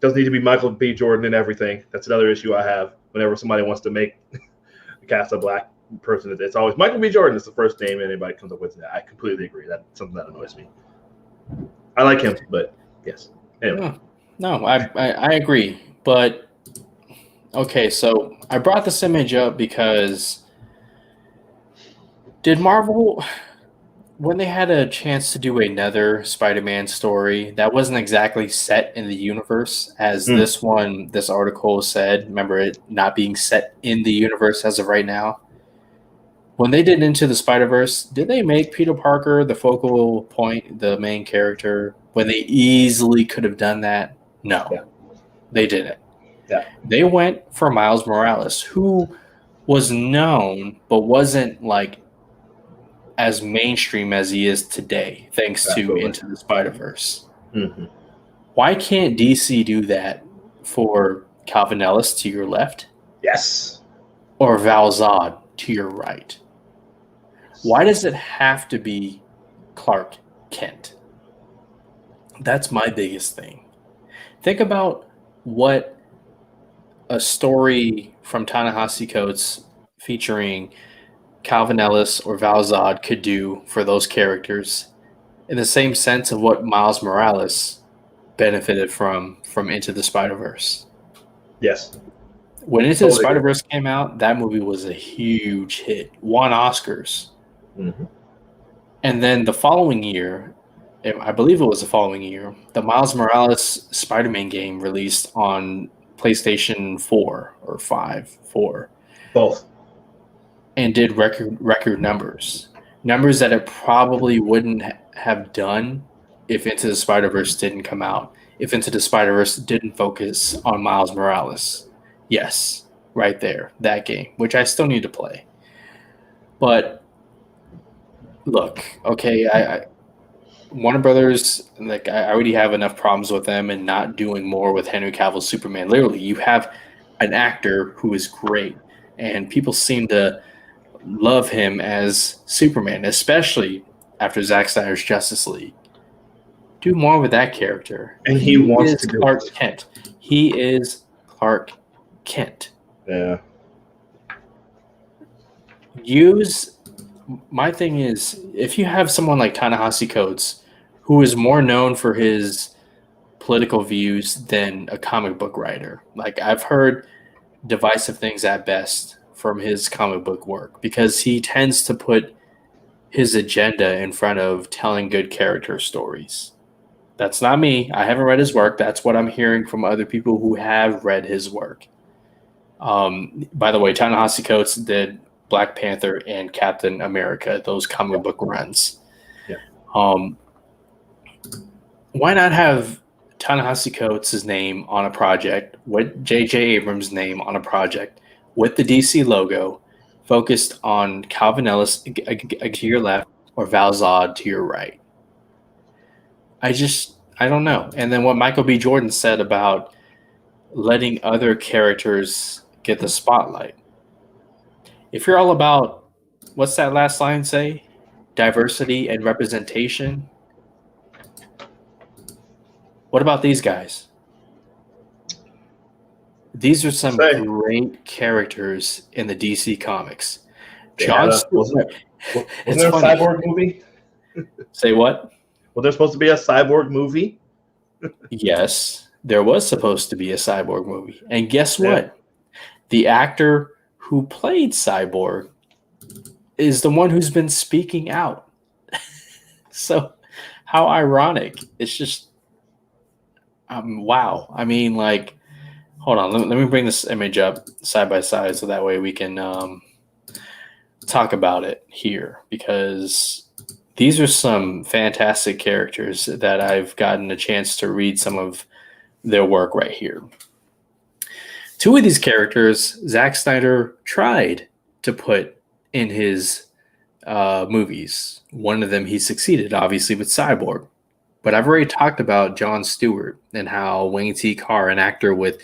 Doesn't need to be Michael B. Jordan and everything. That's another issue I have whenever somebody wants to make cast a black person. It's always Michael B. Jordan is the first name anybody comes up with. I completely agree. That's something that annoys me. I like him, but yes. Anyway. No, I agree. But, okay, so I brought this image up because did Marvel, when they had a chance to do another Spider-Man story that wasn't exactly set in the universe as this article said, remember it not being set in the universe as of right now, when they did Into the Spider-Verse, did they make Peter Parker the focal point, the main character, when they easily could have done that? No, they didn't. Yeah. They went for Miles Morales, who was known but wasn't like as mainstream as he is today, thanks to Into the Spider-Verse. Why can't DC do that for Calvin Ellis to your left? Yes. Or Val Zod to your right? Why does it have to be Clark Kent? That's my biggest thing. Think about what a story from Ta-Nehisi Coates featuring Calvin Ellis or Val Zod could do for those characters in the same sense of what Miles Morales benefited from Into the Spider-Verse. Yes. When Into the Spider-Verse came out, that movie was a huge hit. Won Oscars. And then the following year, I believe it was the following year, the Miles Morales Spider-Man game released on PlayStation 4 or 4. Both. And did record numbers. Numbers that it probably wouldn't have done if Into the Spider-Verse didn't come out. If Into the Spider-Verse didn't focus on Miles Morales. Yes, right there, that game, which I still need to play. But look, okay, I Warner Brothers, like I already have enough problems with them and not doing more with Henry Cavill's Superman. Literally, you have an actor who is great, and people seem to love him as Superman, especially after Zack Snyder's Justice League. Do more with that character. And he wants to do Clark Kent. He is Clark Kent. Yeah. My thing is, if you have someone like Ta-Nehisi Coates, who is more known for his political views than a comic book writer, like I've heard divisive things at best from his comic book work, because he tends to put his agenda in front of telling good character stories. That's not me. I haven't read his work. That's what I'm hearing from other people who have read his work. By the way, Ta-Nehisi Coates did Black Panther and Captain America, those comic book runs. Yeah. Why not have Ta-Nehisi Coates' name on a project with J.J. Abrams' name on a project with the DC logo, focused on Calvin Ellis to your left or Val Zod to your right? I don't know. And then what Michael B. Jordan said about letting other characters get the spotlight. If you're all about, what's that last line say? Diversity and representation. What about these guys? These are some great characters in the DC comics. Wasn't there a cyborg movie? Say what? Was there supposed to be a cyborg movie? Yes, there was supposed to be a cyborg movie. And guess what? The actor who played Cyborg is the one who's been speaking out. So how ironic. It's just, wow. I mean, like, hold on. Let me bring this image up side by side so that way we can talk about it here, because these are some fantastic characters that I've gotten a chance to read some of their work right here. Two of these characters, Zack Snyder tried to put in his movies. One of them he succeeded, obviously, with Cyborg. But I've already talked about Jon Stewart and how Wayne T. Carr, an actor with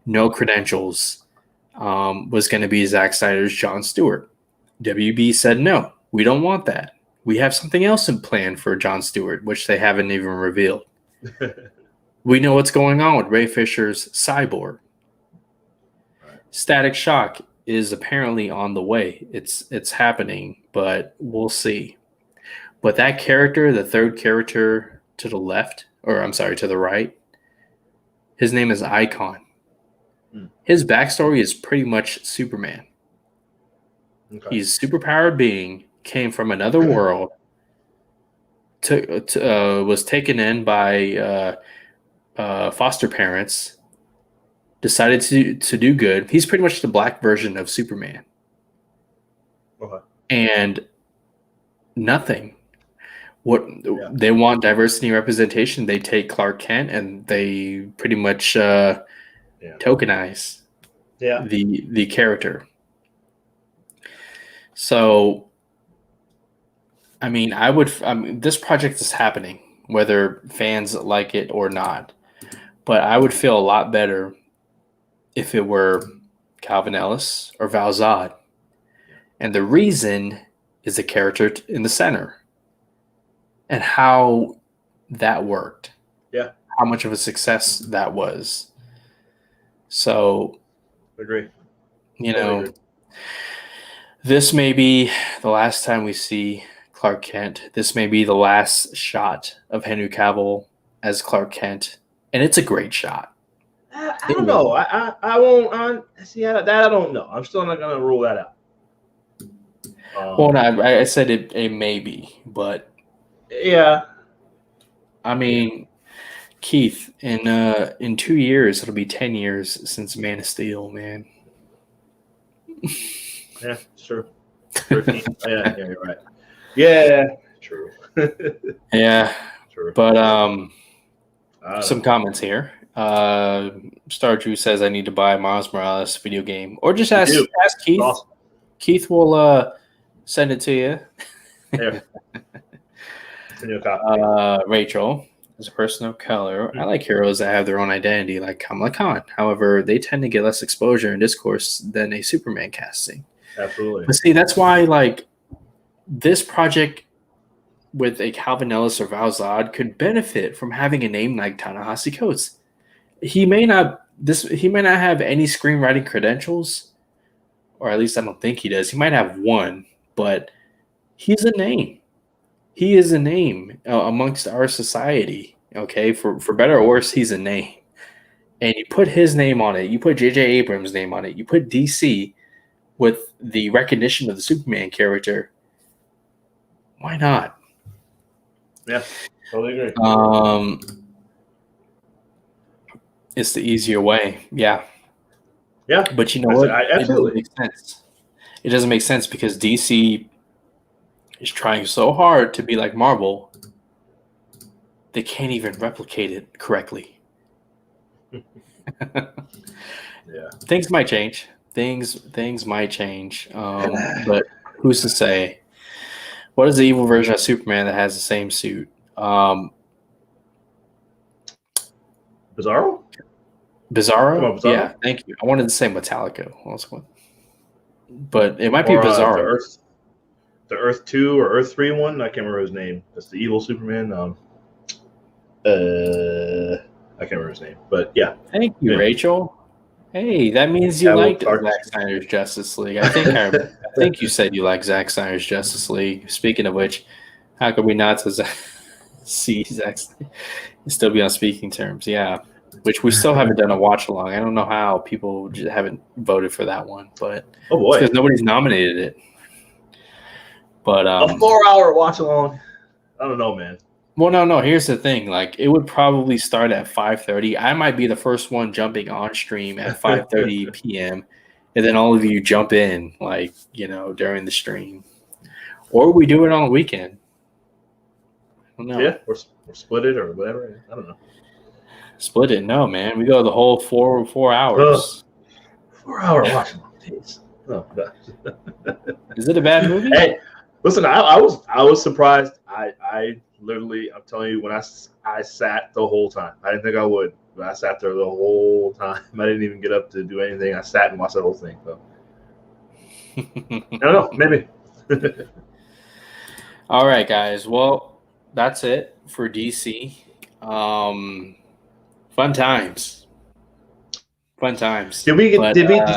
no credentials, was going to be Zack Snyder's Jon Stewart. WB said, no, we don't want that. We have something else in plan for Jon Stewart, which they haven't even revealed. We know what's going on with Ray Fisher's Cyborg. Static Shock is apparently on the way. It's happening, but we'll see. But that character, the third character to the left, or I'm sorry, to the right, his name is Icon. His backstory is pretty much Superman. Okay. He's a superpowered being, came from another world, was taken in by foster parents, decided to do good. He's pretty much the black version of Superman. Okay. And nothing. They want diversity and representation. They take Clark Kent and they pretty much tokenize the character. So, I mean, this project is happening, whether fans like it or not. But I would feel a lot better if it were Calvin Ellis or Val Zod. And the reason is the character in the center and how that worked. Yeah. How much of a success that was. So, agree. You know, this may be the last time we see Clark Kent. This may be the last shot of Henry Cavill as Clark Kent. And it's a great shot. I don't know. I won't see that. I don't know. I'm still not going to rule that out. Well, no, I said it may be, but yeah. I mean, Keith, in 2 years, it'll be 10 years since Man of Steel, man. Yeah, sure. Yeah, you're right. Yeah, true. Yeah, true. But some comments here. Star Drew says I need to buy Miles Morales video game, or just ask Keith. Awesome. Keith will send it to you. Yeah. Rachel, as a person of color, I like heroes that have their own identity, like Kamala Khan. However, they tend to get less exposure and discourse than a Superman casting. Absolutely. But see, that's why, like, this project with a Calvin Ellis or Val Zod could benefit from having a name like Ta-Nehisi Coates. He may not have any screenwriting credentials, or at least I don't think he does. He might have one, but he's a name. He is a name amongst our society. Okay, for better or worse, he's a name. And you put his name on it. You put J.J. Abrams' name on it. You put DC with the recognition of the Superman character. Why not? Yeah, totally agree. It's the easier way. Yeah. Yeah. But you know what? It doesn't make sense. It doesn't make sense because DC is trying so hard to be like Marvel, they can't even replicate it correctly. Yeah. Things might change. Things might change. But who's to say? What is the evil version of Superman that has the same suit? Bizarro? Bizarro? Come on, Bizarro? Yeah, thank you. I wanted to say Metallica also, but it might be Or Bizarro. the Earth 2 or Earth 3 one. I can't remember his name. That's the evil Superman. I can't remember his name, but yeah. Thank you, Anyway. Rachel. Hey, that means you Yeah, well, liked Zack Snyder's Justice League. I think you said you like Zack Snyder's Justice League. Speaking of which, how could we not see Zack Snyder still be on speaking terms? Yeah, which we still haven't done a watch along. I don't know how people just haven't voted for that one, but oh boy, because nobody's nominated it. But a 4-hour watch along. I don't know, man. Well, no. Here's the thing. Like, it would probably start at 5:30. I might be the first one jumping on stream at 5:30 p.m. And then all of you jump in, like, during the stream, or we do it on the weekend. I don't know. Yeah, or split it or whatever. I don't know. Split it? No, man. We go the whole 4 hours. 4-hour watch along. Jeez. Oh gosh. Is it a bad movie? Hey, listen. I was surprised. I literally, I'm telling you, when I sat the whole time. I didn't think I would, but I sat there the whole time. I didn't even get up to do anything. I sat and watched the whole thing. So I don't know, maybe. All right, guys. Well, that's it for DC. Fun times. Did you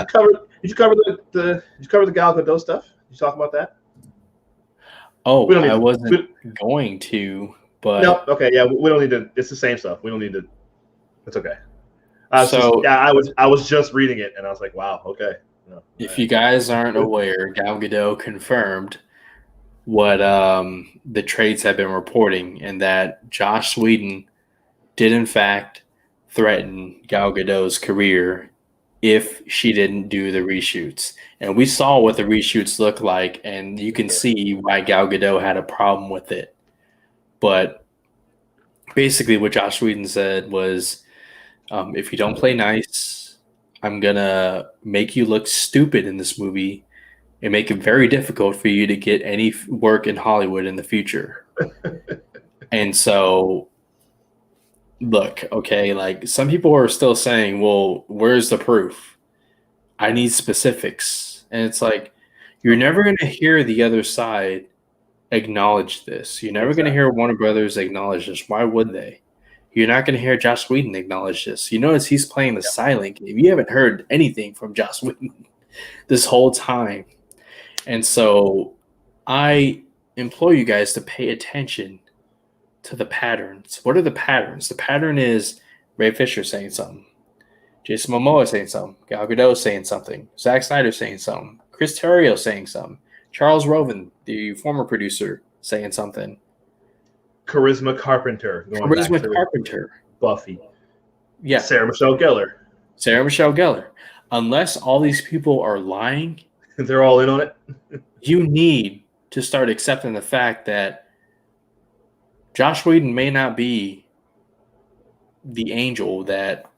cover the Gal Gadot stuff? Did you talk about that? Oh, I wasn't going to, but no. Okay, yeah, we don't need to. It's the same stuff. We don't need to. It's okay. I was just reading it, and I was like, wow, okay. No, if you guys aren't aware, Gal Gadot confirmed what the trades have been reporting, and that Joss Whedon did in fact threaten Gal Gadot's career if she didn't do the reshoots. And we saw what the reshoots look like, and you can see why Gal Gadot had a problem with it. But basically what Joss Whedon said was, if you don't play nice, I'm going to make you look stupid in this movie and make it very difficult for you to get any work in Hollywood in the future. And so, look, okay, like, some people are still saying, well, where's the proof? I need specifics. And it's like, you're never going to hear the other side acknowledge this. You're never going to hear Warner Brothers acknowledge this. Why would they? You're not going to hear Joss Whedon acknowledge this. You notice he's playing the silent game. You haven't heard anything from Joss Whedon this whole time. And so I implore you guys to pay attention to the patterns. What are the patterns? The pattern is Ray Fisher saying something, Jason Momoa saying something, Gal Gadot saying something, Zack Snyder saying something, Chris Terrio saying something, Charles Roven, the former producer, saying something, Charisma Carpenter, Buffy, yeah, Sarah Michelle Gellar. Unless all these people are lying, they're all in on it. You need to start accepting the fact that Joss Whedon may not be the angel that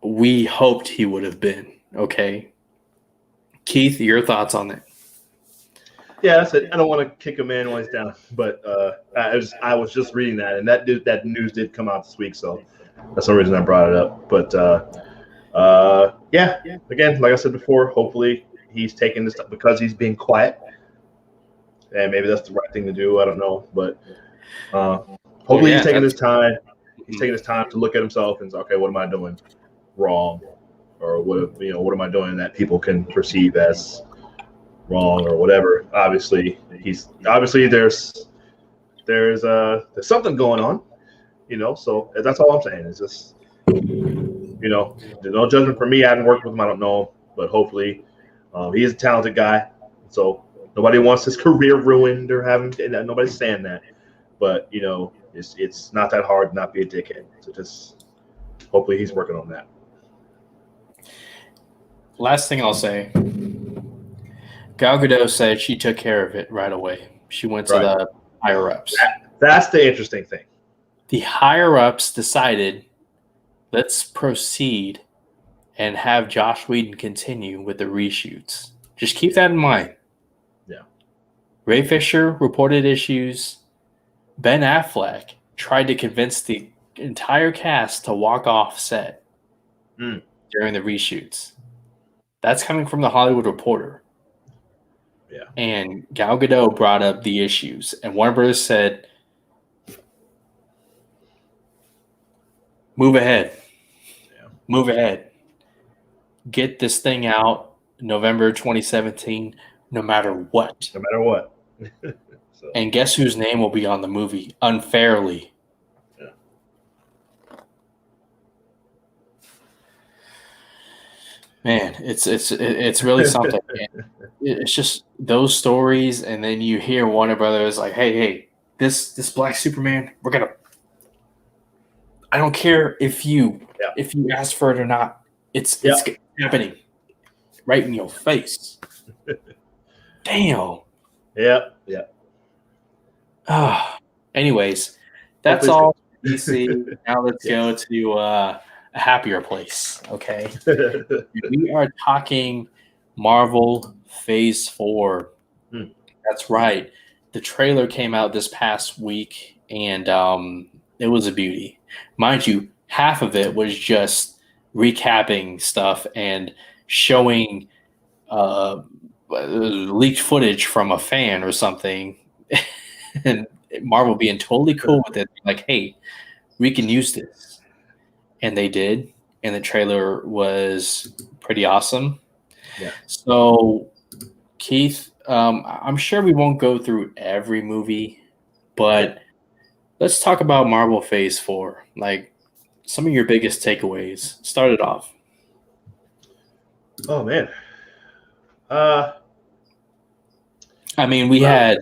we hoped he would have been. Okay, Keith, your thoughts on that? Yeah, that's it. I don't want to kick a man while he's down, but I was just reading that, and that news did come out this week, so that's the reason I brought it up. But yeah, again, like I said before, hopefully he's taking this because he's being quiet, and maybe that's the right thing to do. I don't know, but hopefully he's taking his time. He's taking his time to look at himself and say, okay, what am I doing wrong, or what am I doing that people can perceive as wrong or whatever. Obviously there's something going on, so that's all I'm saying. It's just, there's no judgment for me. I haven't worked with him. I don't know, but hopefully he is a talented guy. So nobody wants his career ruined or nobody's saying that, but it's not that hard to not be a dickhead. So just hopefully he's working on that. Last thing I'll say, Gal Gadot said she took care of it right away. She went to the higher-ups. That's the interesting thing. The higher-ups decided, let's proceed and have Joss Whedon continue with the reshoots. Just keep that in mind. Yeah. Ray Fisher reported issues. Ben Affleck tried to convince the entire cast to walk off set during the reshoots. That's coming from the Hollywood Reporter. Yeah. And Gal Gadot brought up the issues, and Warner Brothers said, "Move ahead, move ahead, get this thing out November 2017, no matter what." No matter what. So. And guess whose name will be on the movie? Unfairly. Yeah. Man, it's really something. It's just those stories, and then you hear Warner Brothers like, "Hey, this Black Superman, we're gonna. I don't care if you ask for it or not. It's happening right in your face." Damn. Yeah. Anyways, that's all DC. Now let's go to a happier place. Okay. We are talking Marvel Phase 4. That's right. The trailer came out this past week, and it was a beauty. Mind you, half of it was just recapping stuff and showing leaked footage from a fan or something. And Marvel being totally cool with it, like, "Hey, we can use this," and they did. And the trailer was pretty awesome. Yeah. So, Keith, I'm sure we won't go through every movie, but let's talk about Marvel Phase 4. Like, some of your biggest takeaways. Start it off. Oh man. I mean, we had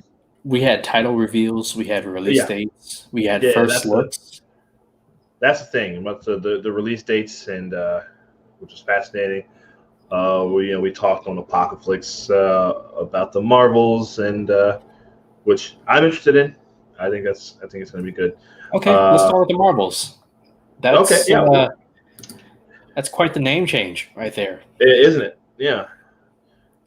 title reveals, we had release dates, we had first looks. That's the thing about the release dates, and which is fascinating. We talked on Apocalypse about the Marvels, and which I'm interested in. I think it's going to be good. Okay, let's start with the Marvels. That's, okay, yeah. That's quite the name change right there, isn't it? Yeah.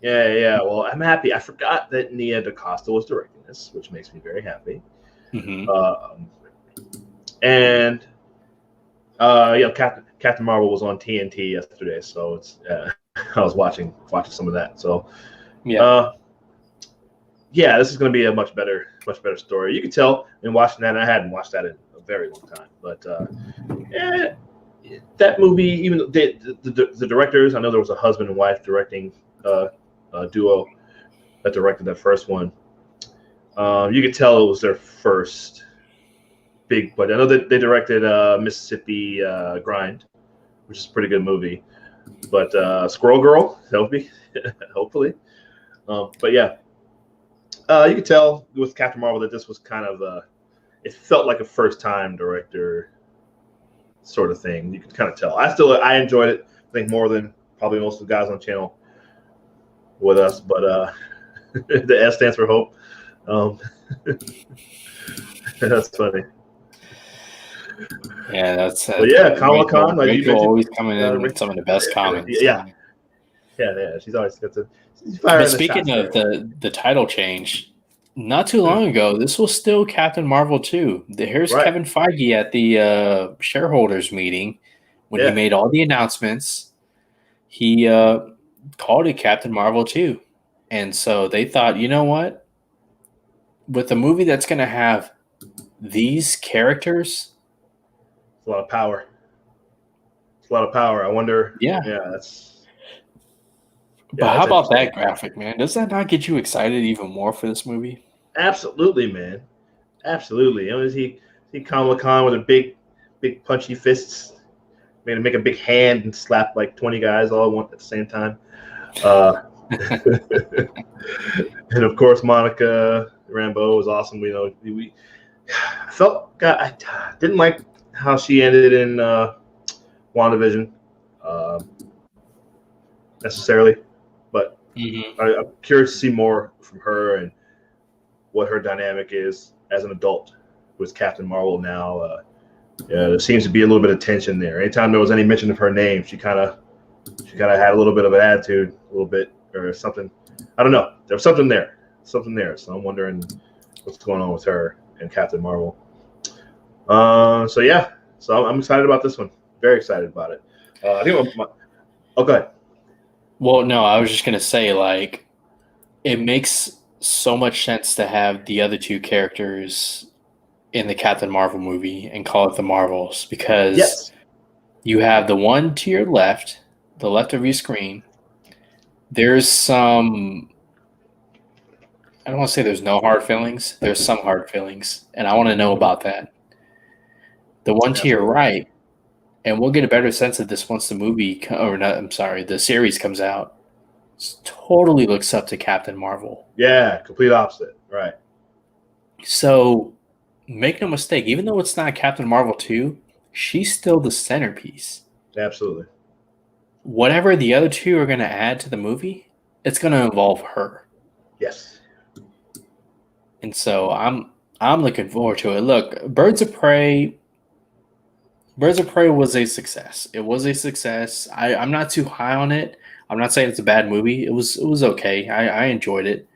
Well, I'm happy. I forgot that Nia DaCosta was directing this, which makes me very happy. Mm-hmm. And Captain Marvel was on TNT yesterday, so it's I was watching some of that. So this is going to be a much better story. You can tell in watching that. And I hadn't watched that in a very long time, but that movie, even the directors, I know there was a husband and wife directing duo that directed that first one. You could tell it was their first big, but I know that they directed Mississippi Grind, which is a pretty good movie. But Squirrel Girl, that'll be hopefully. But yeah, you could tell with Captain Marvel that this was kind of it felt like a first time director sort of thing. You could kind of tell. I enjoyed it. I think more than probably most of the guys on the channel with us, but the S stands for hope. That's funny. Yeah, that's. Comic-Con. Like Rachel always coming in with some of the best comments. Yeah. She's always got to. But speaking of the title change, not too long ago, this was still Captain Marvel 2. Here's Kevin Feige at the shareholders meeting when he made all the announcements. He called it Captain Marvel 2. And so they thought, you know what? With a movie that's going to have these characters, it's a lot of power. I wonder. But how about that graphic, man? Does that not get you excited even more for this movie? Absolutely, man. Absolutely. He Comic-Con with a big punchy fists, make a big hand and slap like 20 guys all at once at the same time. And of course, Monica Rambeau was awesome. We I didn't like how she ended in WandaVision necessarily, but I'm curious to see more from her and what her dynamic is as an adult with Captain Marvel now. There seems to be a little bit of tension there. Anytime there was any mention of her name, she kind of had a little bit of an attitude, a little bit or something. I don't know. There was something there. So I'm wondering what's going on with her and Captain Marvel. So yeah, So I'm excited about this one. Very excited about it. I think oh, go ahead. Well, no, I was just gonna say, like, it makes so much sense to have the other two characters in the Captain Marvel movie and call it the Marvels, because Yes. you have the one to your left, the left of your screen. There's some, I don't want to say there's no hard feelings. There's some hard feelings, and I want to know about that. The one to your right, and we'll get a better sense of this once the movie, or not, I'm sorry, the series comes out. Totally looks up to Captain Marvel. Yeah, complete opposite. Right. So make no mistake, even though it's not Captain Marvel 2, she's still the centerpiece. Absolutely. Whatever the other two are going to add to the movie, it's going to involve her. Yes. And so I'm looking forward to it. Look, Birds of Prey was a success. It was a success. I'm not too high on it. I'm not saying it's a bad movie. It was okay. I enjoyed it.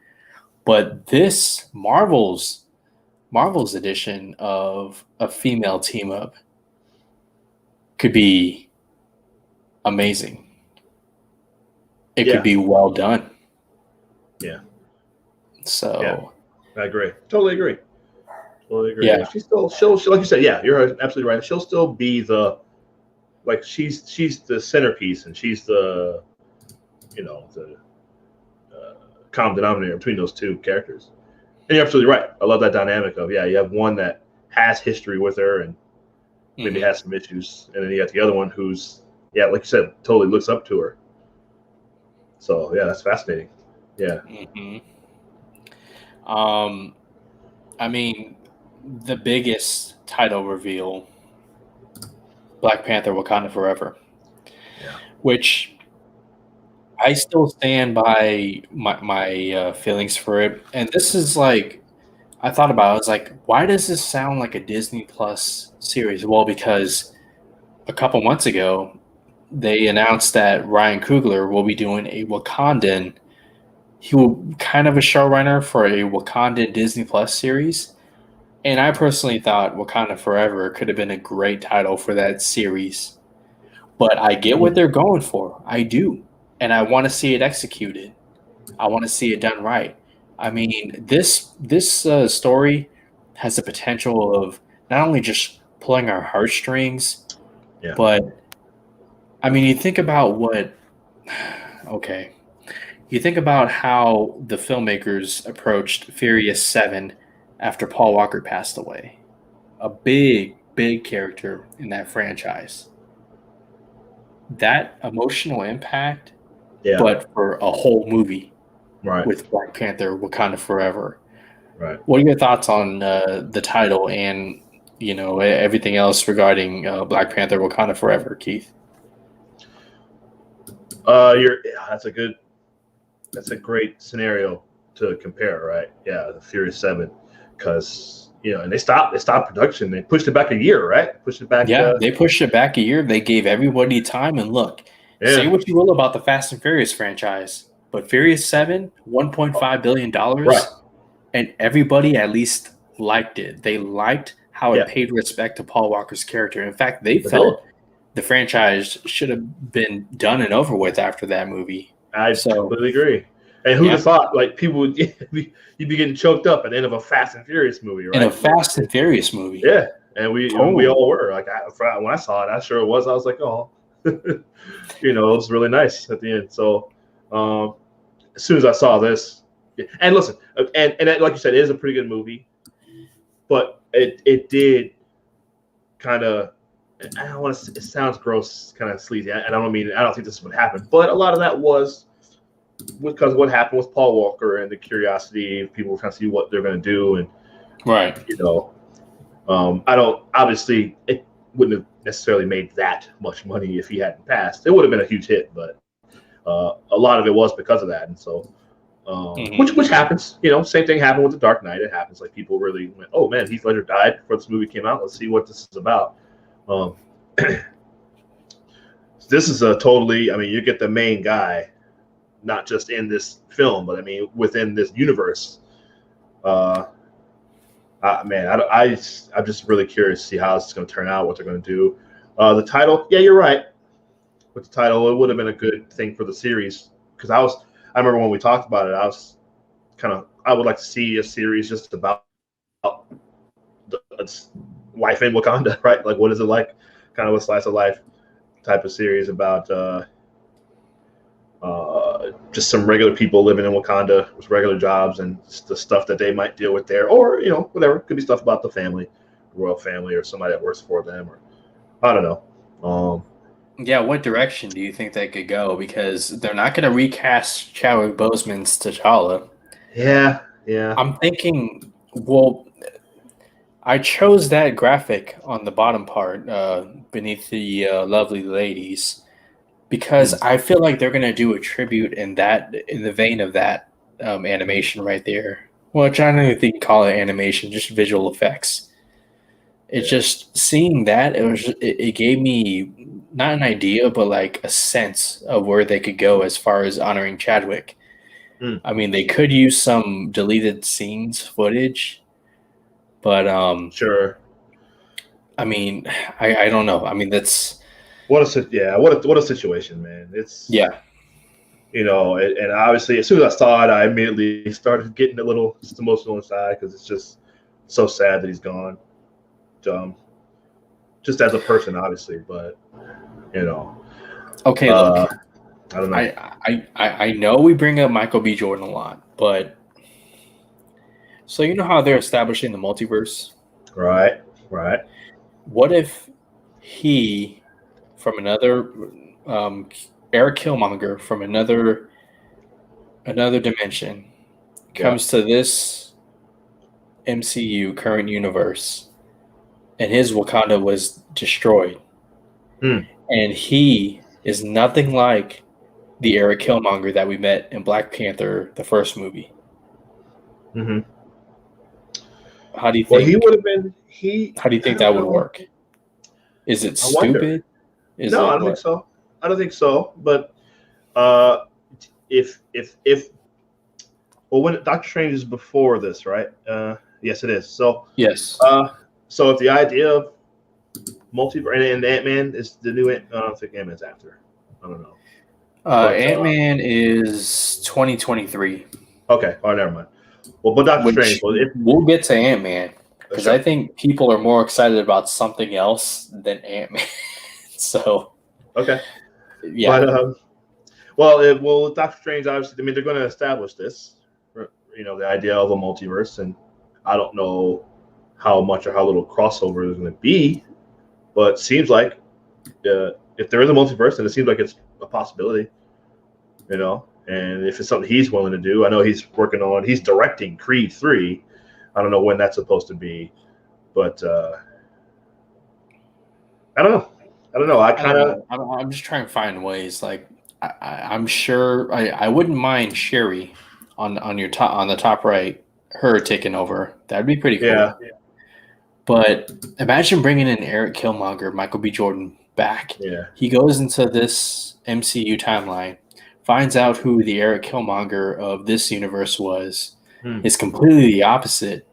But this Marvel's edition of a female team up could be amazing. It could be well done. Yeah. So yeah, I agree. Totally agree. Yeah. She'll like you said, yeah, you're absolutely right. She'll still be she's the centerpiece, and she's the common denominator between those two characters. And you're absolutely right. I love that dynamic of, you have one that has history with her and maybe has some issues, and then you got the other one who's, like you said, totally looks up to her. So yeah, that's fascinating. Yeah. I mean, the biggest title reveal, Black Panther: Wakanda Forever, which I still stand by my feelings for it. And this is like, I thought about it. I was like, why does this sound like a Disney Plus series? Well, because a couple months ago, they announced that Ryan Coogler will be doing a Wakandan. He will kind of a showrunner for a Wakandan Disney Plus series. And I personally thought Wakanda Forever could have been a great title for that series. But I get what they're going for. I do. And I want to see it executed. I want to see it done right. I mean, this story has the potential of not only just pulling our heartstrings, but I mean, you think about you think about how the filmmakers approached Furious 7 after Paul Walker passed away. A big, big character in that franchise. That emotional impact, but for a whole movie, with Black Panther: Wakanda Forever. Right. What are your thoughts on the title and everything else regarding Black Panther: Wakanda Forever, Keith? That's a great scenario to compare, right? Yeah, the Furious 7, because and they stopped production. They pushed it back a year, right? Pushed it back. Yeah, they pushed it back a year. They gave everybody time. And look, say what you will about the Fast and Furious franchise, but Furious 7, $1.5 billion, and everybody at least liked it. They liked how it paid respect to Paul Walker's character. In fact, they felt the franchise should have been done and over with after that movie. I completely agree. And who'd have thought, like, people would you'd be getting choked up at the end of a Fast and Furious movie, right? In a Fast and Furious movie. Yeah. And we all were. Like, when I saw it, I sure was. I was like, oh. It was really nice at the end. So as soon as I saw this, and listen, and like you said, it is a pretty good movie, but it did kind of, I don't want to, it sounds gross, kind of sleazy. I don't think this would happen, but a lot of that was because what happened with Paul Walker and the curiosity of people trying to see what they're going to do. And, obviously it wouldn't have necessarily made that much money if he hadn't passed. It would have been a huge hit, but a lot of it was because of that. And so, which happens, same thing happened with The Dark Knight. It happens. Like, people really went, oh man, Heath Ledger died before this movie came out. Let's see what this is about. This is a totally, you get the main guy, not just in this film, but within this universe. Man, I'm just really curious to see how it's going to turn out, what they're going to do. The title, yeah, you're right. With the title, it would have been a good thing for the series because I remember when we talked about it, I would like to see a series just about life in Wakanda, right? Like, what is it like? Kind of a slice of life type of series about just some regular people living in Wakanda with regular jobs and the stuff that they might deal with there, or whatever. Could be stuff about the family, the royal family, or somebody that works for them, or I don't know. Yeah, what direction do you think they could go? Because they're not going to recast Chadwick Boseman's T'Challa. Yeah. I'm thinking, well, I chose that graphic on the bottom part beneath the lovely ladies because I feel like they're going to do a tribute in the vein of that animation right there. Which I don't even think you call it animation, just visual effects. It's just seeing that it gave me not an idea, but like a sense of where they could go as far as honoring Chadwick. I mean, they could use some deleted scenes footage, but sure. I mean, I don't know. I mean, that's what a situation, man. It's and obviously as soon as I saw it, I immediately started getting a little just emotional inside because it's just so sad that he's gone. Just as a person, obviously, but okay. Look, I don't know. I know we bring up Michael B. Jordan a lot, but so you know how they're establishing the multiverse, right? What if he from another Eric Killmonger from another dimension comes to this MCU current universe, and his Wakanda was destroyed, and he is nothing like the Eric Killmonger that we met in Black Panther, the first movie. Mm-hmm. How do you think? Well, he would have been. How do you think that would work? Is it stupid? I don't think so. I don't think so. But if when Doctor Strange is before this, right? Yes, it is. So yes. So if the idea of multiverse and Ant-Man is the new I don't think Ant-Man's after. I don't know. Ant-Man is 2023. Okay. Oh, never mind. Well, but Doctor Strange. We'll get to Ant-Man because I think people are more excited about something else than Ant-Man. So. Okay. Yeah. But well, Doctor Strange. Obviously, I mean, they're going to establish this. The idea of a multiverse, and I don't know how much or how little crossover is going to be, but it seems like if there is a multiverse, then it seems like it's a possibility. And if it's something he's willing to do, I know he's directing Creed 3. I don't know when that's supposed to be, but I don't know. I'm just trying to find ways. Like I'm sure I wouldn't mind Sherry on the top right, her taking over. That'd be pretty cool. Yeah. But imagine bringing in Eric Killmonger, Michael B. Jordan back. Yeah. He goes into this MCU timeline, finds out who the Eric Killmonger of this universe was, is completely the opposite.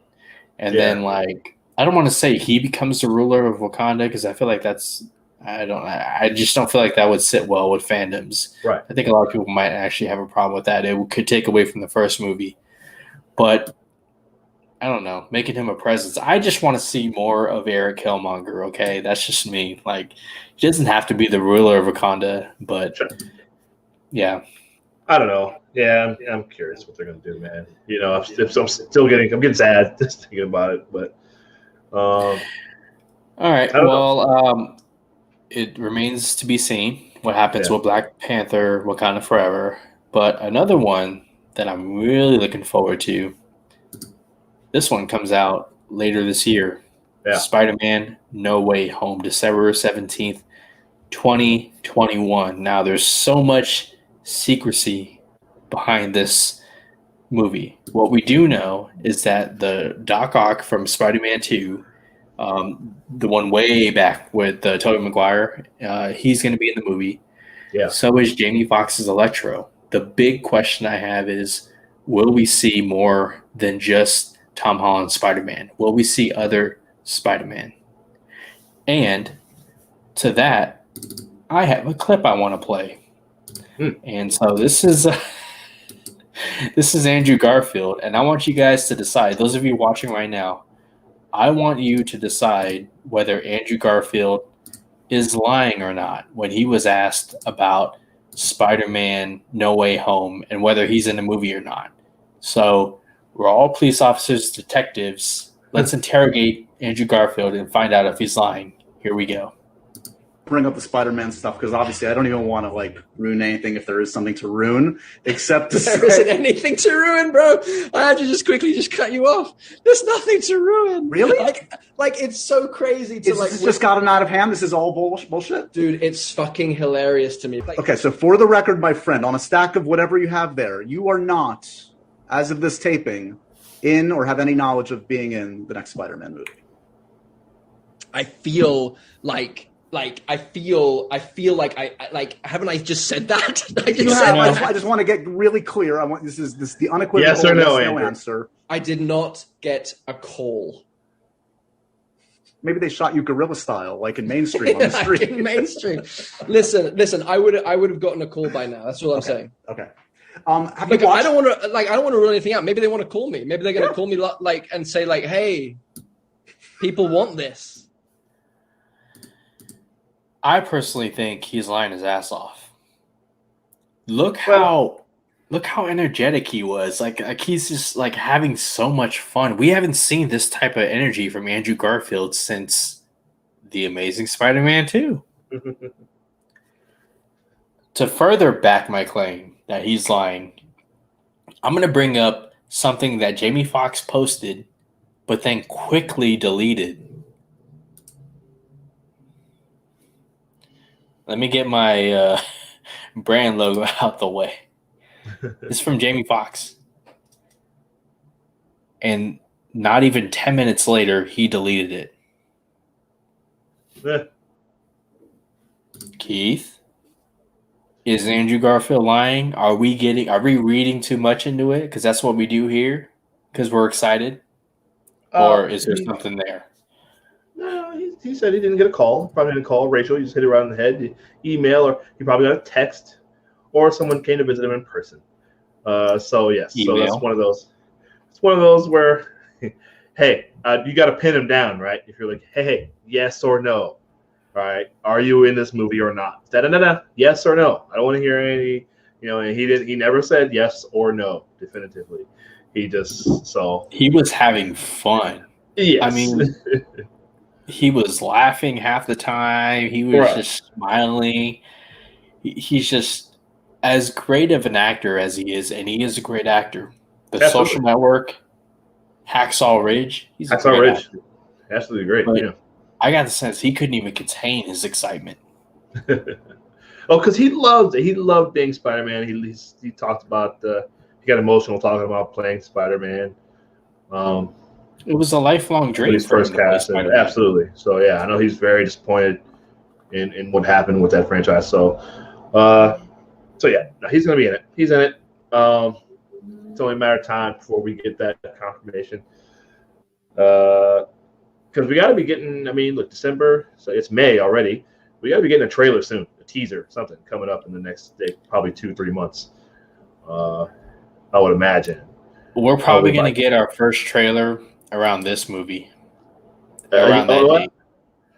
And then, like, I don't want to say he becomes the ruler of Wakanda because I feel like I just don't feel like that would sit well with fandoms. Right. I think a lot of people might actually have a problem with that. It could take away from the first movie. But I don't know, making him a presence. I just want to see more of Eric Killmonger, okay? That's just me. Like, he doesn't have to be the ruler of Wakanda, but yeah. I don't know. Yeah, I'm curious what they're gonna do, man. I'm still getting sad just thinking about it, but all right. Well, it remains to be seen what happens with Black Panther, Wakanda Forever. But another one that I'm really looking forward to. This one comes out later this year. Yeah. Spider-Man No Way Home, December 17th, 2021. Now, there's so much secrecy behind this movie. What we do know is that the Doc Ock from Spider-Man 2, the one way back with Tobey Maguire, he's going to be in the movie. Yeah. So is Jamie Foxx's Electro. The big question I have is, will we see more than just Tom Holland's Spider-Man? Will we see other Spider-Man? And to that, I have a clip I want to play. And so this is Andrew Garfield, and I want you guys to decide. Those of you watching right now, I want you to decide whether Andrew Garfield is lying or not when he was asked about Spider-Man No Way Home and whether he's in the movie or not. So we're all police officers, detectives. Let's interrogate Andrew Garfield and find out if he's lying. Here we go. Bring up the Spider-Man stuff because obviously I don't even want to like ruin anything if there is something to ruin, except to there isn't anything to ruin, bro. I had to just quickly cut you off. There's nothing to ruin. Really? Like it's so crazy to This just gotten out of hand. This is all bullshit, dude. It's fucking hilarious to me. Okay, so for the record, my friend, on a stack of whatever you have there, you are not, as of this taping, in or have any knowledge of being in the next Spider-Man movie. I feel like I feel like I haven't I just said that? I just want to get really clear. This is the unequivocal yes or no, answer. I did not get a call. Maybe they shot you guerrilla style, like in Mainstream on the street. In Mainstream. Listen. I would have gotten a call by now. That's all I'm saying. Okay. I don't want to rule anything out. Maybe they want to call me. Maybe they're going to call me and say hey, people want this. I personally think he's lying his ass off. Look how energetic he was. Like he's just like having so much fun. We haven't seen this type of energy from Andrew Garfield since The Amazing Spider-Man 2. To further back my claim that he's lying, I'm going to bring up something that Jamie Foxx posted, but then quickly deleted. Let me get my brand logo out the way. It's from Jamie Foxx. And not even 10 minutes later, he deleted it. Keith? Is Andrew Garfield lying? Are we reading too much into it? Because that's what we do here? Because we're excited? Or is there something there? No, he said he didn't get a call. Probably didn't call Rachel. He just hit her right on the head. Email, or he probably got a text, or someone came to visit him in person. So yes, email. So that's one of those. It's one of those where, hey, you got to pin him down, right? If you're like, hey, yes or no, all right, are you in this movie or not? Da-da-da-da, yes or no. I don't want to hear any. And he never said yes or no definitively. He was having fun. Yes. I mean. He was laughing half the time. He was just smiling. He's just as great of an actor as he is, and he is a great actor. The Social Network, Hacksaw Ridge. He's Hacksaw Ridge. Actor. Absolutely great. But I got the sense he couldn't even contain his excitement. Because he loved it. He loved being Spider-Man. He talked about he got emotional talking about playing Spider-Man. It was a lifelong dream. His first cast, absolutely. So yeah, I know he's very disappointed in what happened with that franchise. So, yeah, no, he's gonna be in it. He's in it. It's only a matter of time before we get that confirmation. Because we got to be getting. I mean, look, December. So it's May already. We got to be getting a trailer soon, a teaser, something coming up in the next probably 2-3 months. I would imagine. We're probably going to get our first trailer around this movie. Around that date.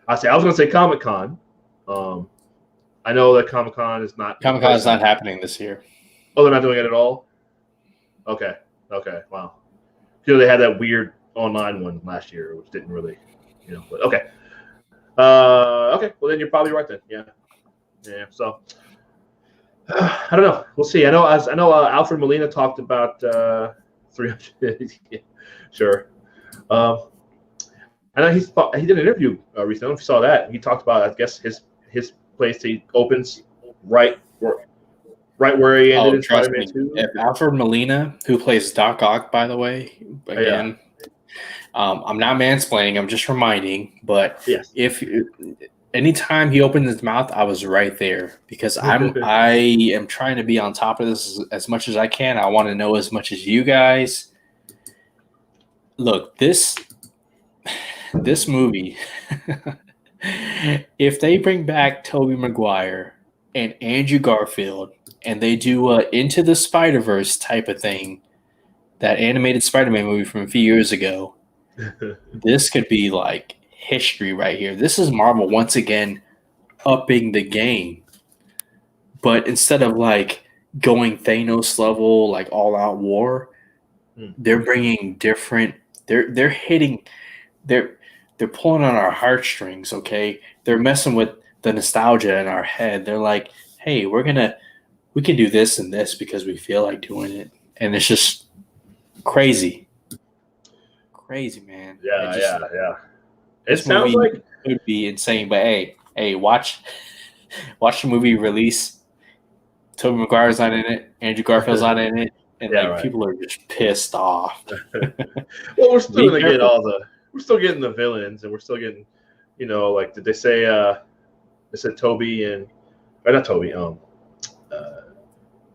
I was going to say Comic-Con. I know that Comic-Con is not happening this year. Oh, they're not doing it at all? Okay. Wow. They had that weird online one last year, which didn't really, but okay. Okay. Well, then you're probably right then. Yeah. So I don't know. We'll see. I know Alfred Molina talked about 300. Yeah, sure. I know he did an interview recently. I don't know if you saw that. He talked about, I guess, his place he opens right where he ended in Spider-Man 2. If Alfred Molina, who plays Doc Ock, by the way, again, I'm not mansplaining. I'm just reminding. But if anytime he opened his mouth, I was right there because I am trying to be on top of this as much as I can. I want to know as much as you guys. look, this movie, if they bring back Tobey Maguire and Andrew Garfield and they do a Into the Spider-Verse type of thing, that animated Spider-Man movie from a few years ago, this could be like history right here. This is Marvel once again upping the game. But instead of like going Thanos level, like all out war, they're bringing different. They're hitting. They're pulling on our heartstrings. Okay, they're messing with the nostalgia in our head. They're like, hey, we can do this and this because we feel like doing it, and it's just crazy, man. Yeah. It sounds like it would be insane. But hey, watch the movie release. Tobey Maguire's not in it. Andrew Garfield's not in it, and people are just pissed off. Well, we're still gonna get we're still getting the villains, and we're still getting, like, did they say? They said Toby and not Toby. Were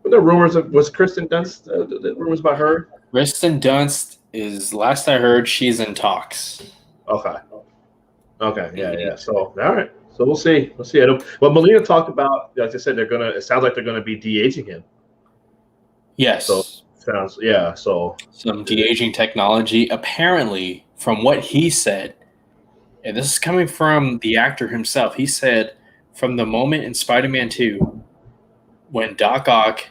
there rumors was Kristen Dunst? The rumors about her. Kristen Dunst is, last I heard, she's in talks. Okay. Yeah. So all right. So we'll see. What Melina talked about, like I said, it sounds like they're gonna be de-aging him. Yes. So some de-aging technology. Apparently, from what he said, and this is coming from the actor himself, he said from the moment in Spider-Man 2 when Doc Ock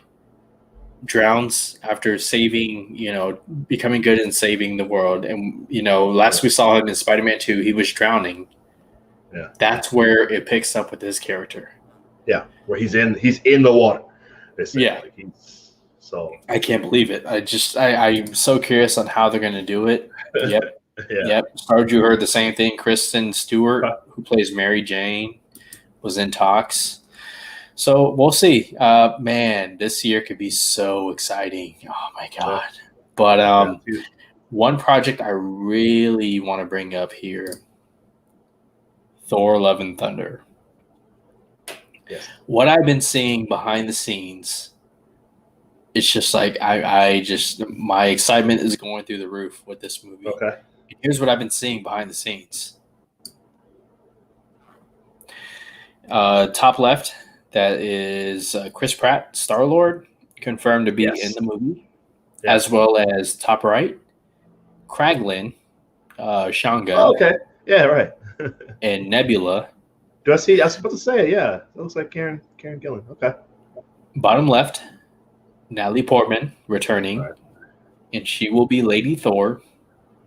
drowns after saving, becoming good and saving the world, and last we saw him in Spider-Man 2, he was drowning. Yeah, that's where it picks up with his character. Yeah, where he's in the water. Yeah, so I can't believe it. I'm so curious on how they're going to do it. Yep, Yep. Stardew heard the same thing. Kristen Stewart, who plays Mary Jane, was in talks. So we'll see. Man, this year could be so exciting. Oh my god! But one project I really want to bring up here: Thor: Love and Thunder. Yes. What I've been seeing behind the scenes, it's just like my excitement is going through the roof with this movie. Okay. Here's what I've been seeing behind the scenes. Top left, that is Chris Pratt, Star-Lord, confirmed to be in the movie, as well as top right, Kraglin, Shanga. Oh, okay. Yeah, right. And Nebula. Do I see? I was about to say, yeah. That looks like Karen Gillan. Okay. Bottom left, Natalie Portman returning, and she will be Lady Thor.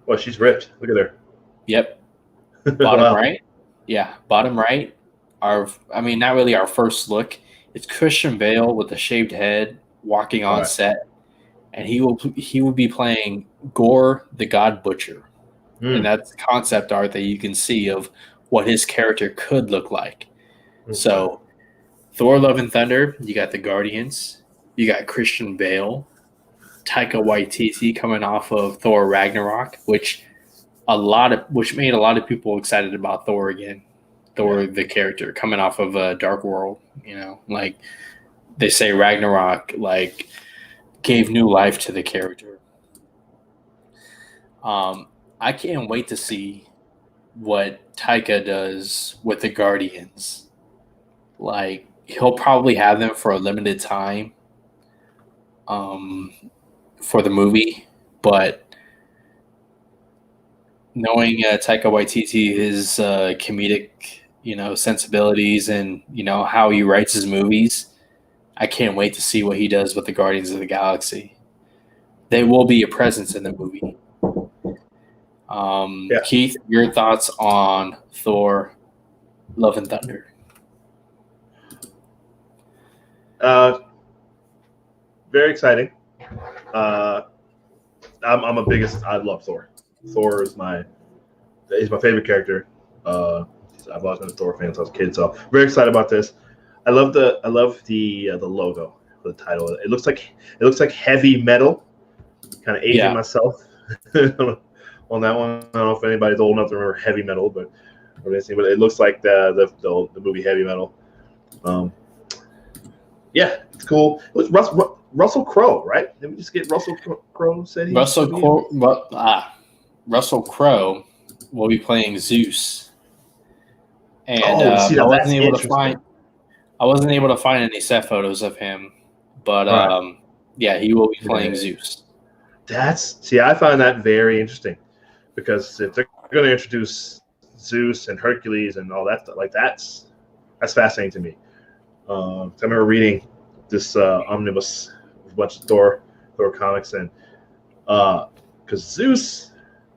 Well, she's ripped. Look at her. Yep. Bottom right. Yeah, bottom right. Not really our first look. It's Christian Bale with a shaved head walking on set, and he will be playing Gore the God Butcher, and that's concept art that you can see of what his character could look like. So, Thor: Love and Thunder. You got the Guardians. You got Christian Bale, Taika Waititi coming off of Thor Ragnarok, which made a lot of people excited about Thor again. Thor, the character, coming off of Dark World, like they say Ragnarok, like gave new life to the character. I can't wait to see what Taika does with the Guardians. Like, he'll probably have them for a limited time for the movie, but knowing Taika Waititi, his comedic, sensibilities and, how he writes his movies, I can't wait to see what he does with the Guardians of the Galaxy. They will be a presence in the movie. Keith, your thoughts on Thor: Love and Thunder? Very exciting. I love Thor. Thor is he's my favorite character. I've always been a Thor fan since I was a kid, so very excited about this. I love the logo, the title. It looks like heavy metal. Kind of aging myself on that one. I don't know if anybody's old enough to remember heavy metal, but it looks like the movie Heavy Metal. Yeah, it's cool. It was Russell Crowe, right? Did we just get Russell Crowe said he? Russell Crowe will be playing Zeus, and see, I now wasn't that's able to interesting. find any set photos of him, but Right. yeah, he will be playing Yeah. Zeus. I find that very interesting because if they're going to introduce Zeus and Hercules and all that stuff, like that's fascinating to me. I remember reading this omnibus with a bunch of Thor comics, and because Zeus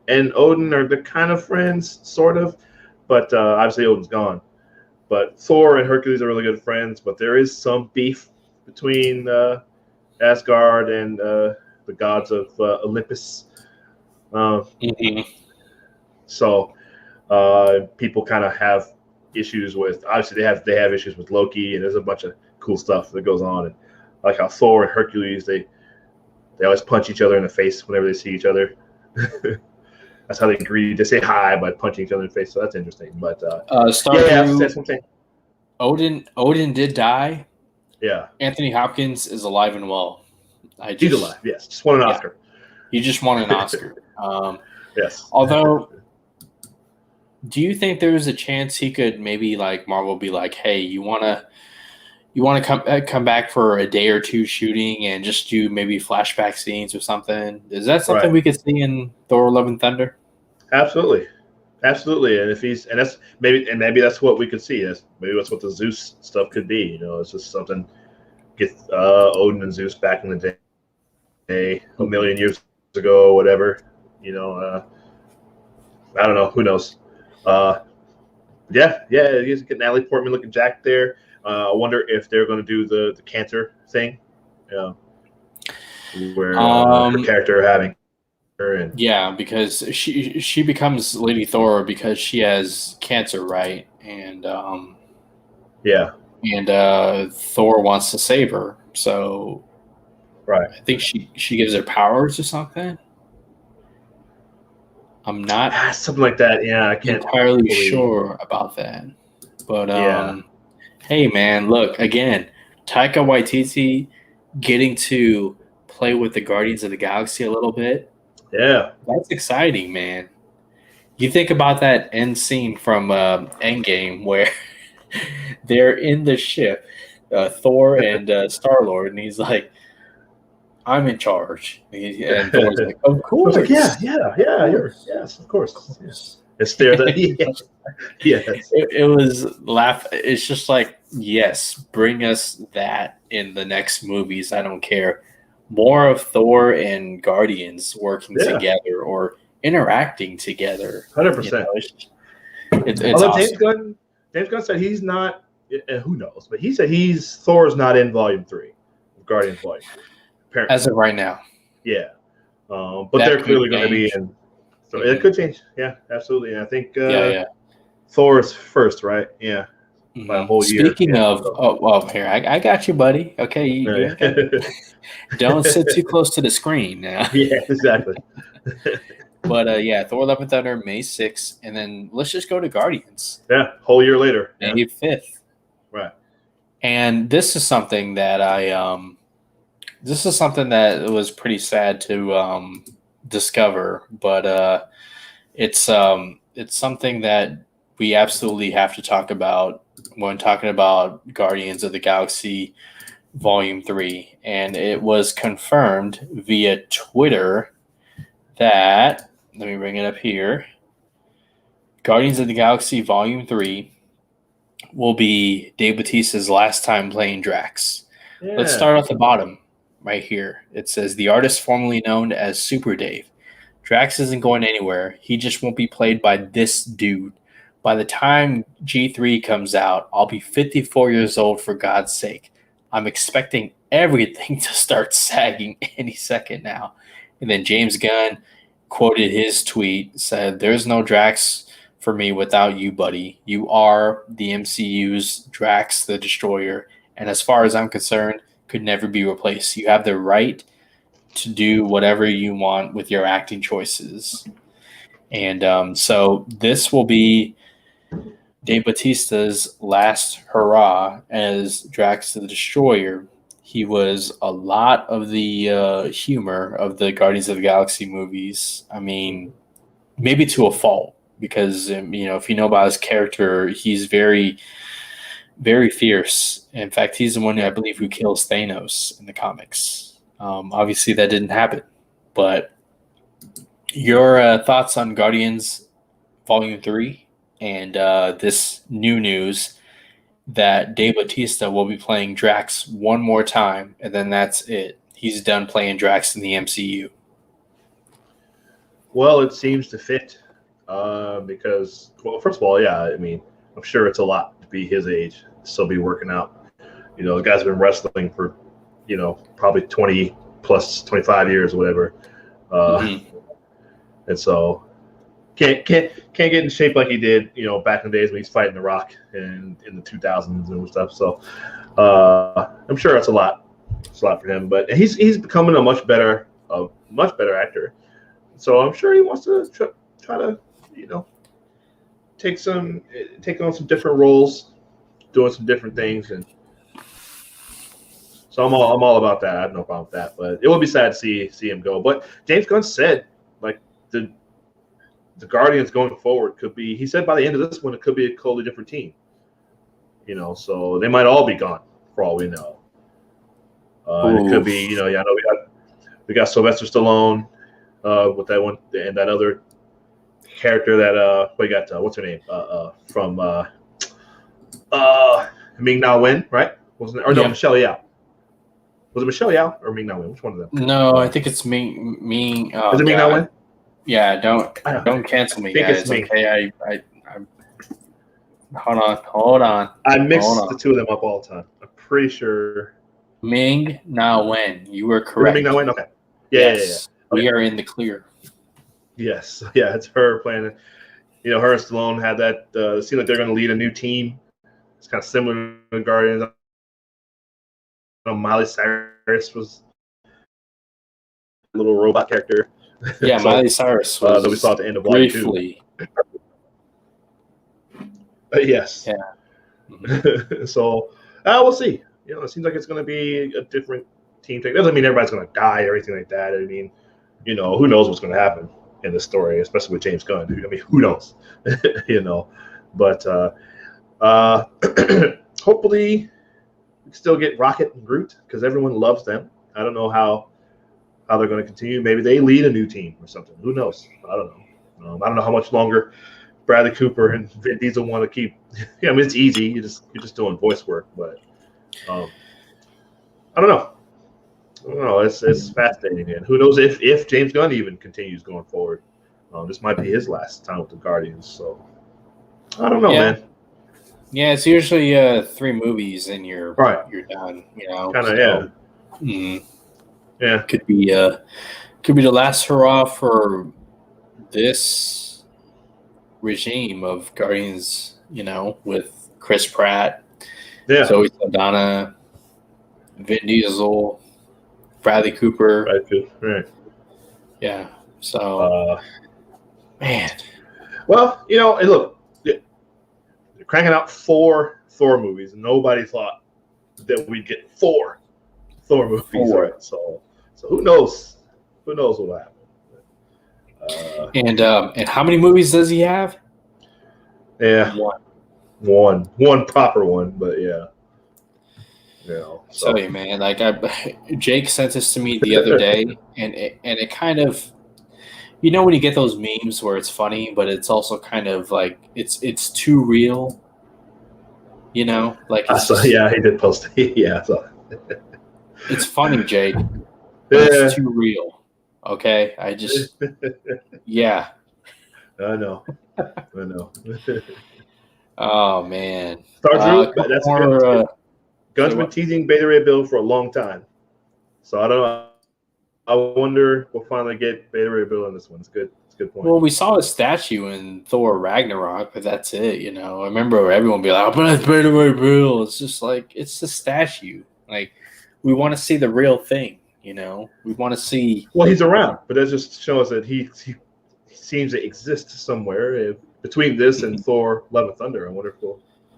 and Odin are the kind of friends, sort of, but obviously Odin's gone. But Thor and Hercules are really good friends, but there is some beef between Asgard and the gods of Olympus. So people kind of have issues with. Obviously, they have issues with Loki, and there's a bunch of cool stuff that goes on. And like how Thor and Hercules, they always punch each other in the face whenever they see each other. That's how they agree. They say hi by punching each other in the face. So that's interesting. But that's something. Odin did die. Yeah. Anthony Hopkins is alive and well. He's alive. Yes, just won an Oscar. He just won an Oscar. Yes. Although, do you think there was a chance he could maybe like Marvel be like, hey, you wanna come back for a day or two shooting and just do maybe flashback scenes or something? Is that something we could see in Thor: Love and Thunder? Absolutely. And if he's maybe that's what we could see. Maybe that's what the Zeus stuff could be. You know, it's just something get Odin and Zeus back in the day, a million years ago, whatever. You know, I don't know. Who knows? You get Natalie Portman looking jacked there. I wonder if they're going to do the cancer thing, where her character having her and because she becomes Lady Thor because she has cancer, right? And Thor wants to save her, so right. I think she gives her powers or something. I'm not something like that. Yeah, I can't entirely sure about that, but hey, man, look again, Taika Waititi getting to play with the Guardians of the Galaxy a little bit. Yeah, that's exciting, man. You think about that end scene from Endgame where they're in the ship, Thor and Star-Lord, and he's like, I'm in charge. And Thor's like, of course. Like, yes, of course. Yes. It's there that yes. It was it's just like, yes, bring us that in the next movies. I don't care. More of Thor and Guardians working together or interacting together. 100%. It's although awesome. James Gunn said he's not. Who knows? But he said Thor's not in Volume 3 of Guardians Volume 3. Apparently. As of right now. Yeah. But they're clearly going to be in. So it could change. Yeah, absolutely. And I think Thor is first, right? Yeah. By a whole year. Speaking of, here, I got you, buddy. Okay. You don't sit too close to the screen now. Yeah, exactly. But Thor: Love and Thunder, May 6th. And then let's just go to Guardians. Yeah, whole year later. May 5th. Right. And this is something that was pretty sad to discover, but it's something that we absolutely have to talk about when talking about Guardians of the Galaxy Volume 3. And it was confirmed via Twitter that, let me bring it up here, Guardians of the Galaxy Volume 3 will be Dave Bautista's last time playing Drax. Yeah. Let's start at the bottom right here. It says, the artist formerly known as Super Dave. Drax isn't going anywhere. He just won't be played by this dude. By the time G3 comes out, I'll be 54 years old, for God's sake. I'm expecting everything to start sagging any second now. And then James Gunn quoted his tweet, said, there's no Drax for me without you, buddy. You are the MCU's Drax the Destroyer. And as far as I'm concerned, could never be replaced. You have the right to do whatever you want with your acting choices. And so this will be Dave Bautista's last hurrah as Drax the Destroyer. He was a lot of the humor of the Guardians of the Galaxy movies. I mean, maybe to a fault, because if you know about his character, he's very, very fierce. In fact, he's the one I believe who kills Thanos in the comics. Obviously, that didn't happen. But your thoughts on Guardians Volume 3 and this new news that Dave Bautista will be playing Drax one more time, and then that's it. He's done playing Drax in the MCU. Well, it seems to fit because, well, first of all, yeah, I mean, I'm sure it's a lot to be his age, still be working out. The guy's been wrestling for, probably 20 plus 25 years or whatever. And so can't get in shape like he did, back in the days when he's fighting The Rock in the 2000s and stuff. So I'm sure it's a lot. It's a lot for him, but he's becoming a much better actor. So I'm sure he wants to try to, take on some different roles, doing some different things, and so I'm all about that. I have no problem with that, but it would be sad to see him go. But James Gunn said, like, the Guardians going forward could be. He said by the end of this one, it could be a totally different team. So they might all be gone for all we know. It could be, I know we got Sylvester Stallone with that one, and that other character that we got. What's her name? From Ming Na Wen, right? Wasn't it? Or no, Michelle Yeoh. Was it Michelle Yeoh or Ming Na Wen? Which one of them? No, I think it's Ming. Is it Ming Na Wen? Yeah, don't cancel me, guys. Okay, I'm. Hold on. I mix the two of them up all the time. I'm pretty sure. Ming Na Wen, you were correct. Ming Na Wen, okay. Yes, yeah. We are in the clear. Yes, yeah, it's her playing it. Her and Stallone had that. It seemed like they're going to lead a new team. It's kind of similar to Guardians. Miley Cyrus was a little robot character. Yeah, so, Miley Cyrus was that we saw at the end of Volume 2. Yes. Yeah. Mm-hmm. So we'll see. It seems like it's going to be a different team. It doesn't mean everybody's going to die or anything like that. I mean, who knows what's going to happen in this story, especially with James Gunn. I mean, who knows? But hopefully we can still get Rocket and Groot because everyone loves them. I don't know how they're going to continue. Maybe they lead a new team or something. Who knows? I don't know. I don't know how much longer Bradley Cooper and Vin Diesel want to keep. I mean, it's easy. You're just doing voice work, but I don't know. It's fascinating, and who knows if James Gunn even continues going forward. This might be his last time with the Guardians, so I don't know, man. Yeah, it's usually 3 movies and you're done. Kind of, yeah. Mm-hmm. Yeah, could be the last hurrah for this regime of Guardians. With Chris Pratt, Zoe Saldana, Vin Diesel, Bradley Cooper. Right. Yeah. So, man. Well, and look, they're cranking out 4 Thor movies. Nobody thought that we'd get 4 Thor movies. Right? So who knows? Who knows what will happen? And how many movies does he have? Yeah, one proper one, but yeah. So man, like Jake sent this to me the other day, and it kind of, when you get those memes where it's funny, but it's also kind of like it's too real. Like he did post. Yeah, so. It's funny, Jake. It's too real. Okay, I just yeah. I know. Oh man, Star Drew, that's good. Gunn's been teasing Beta Ray Bill for a long time, so I don't know. I wonder we'll finally get Beta Ray Bill in this one. It's good. It's a good point. Well, we saw a statue in Thor Ragnarok, but that's it. I remember everyone be like, "Oh, it's Beta Ray Bill." It's just like it's a statue. Like we want to see the real thing. We want to see. Well, he's around, but that just shows that he seems to exist somewhere between this and Thor: Love and Thunder. I wonder if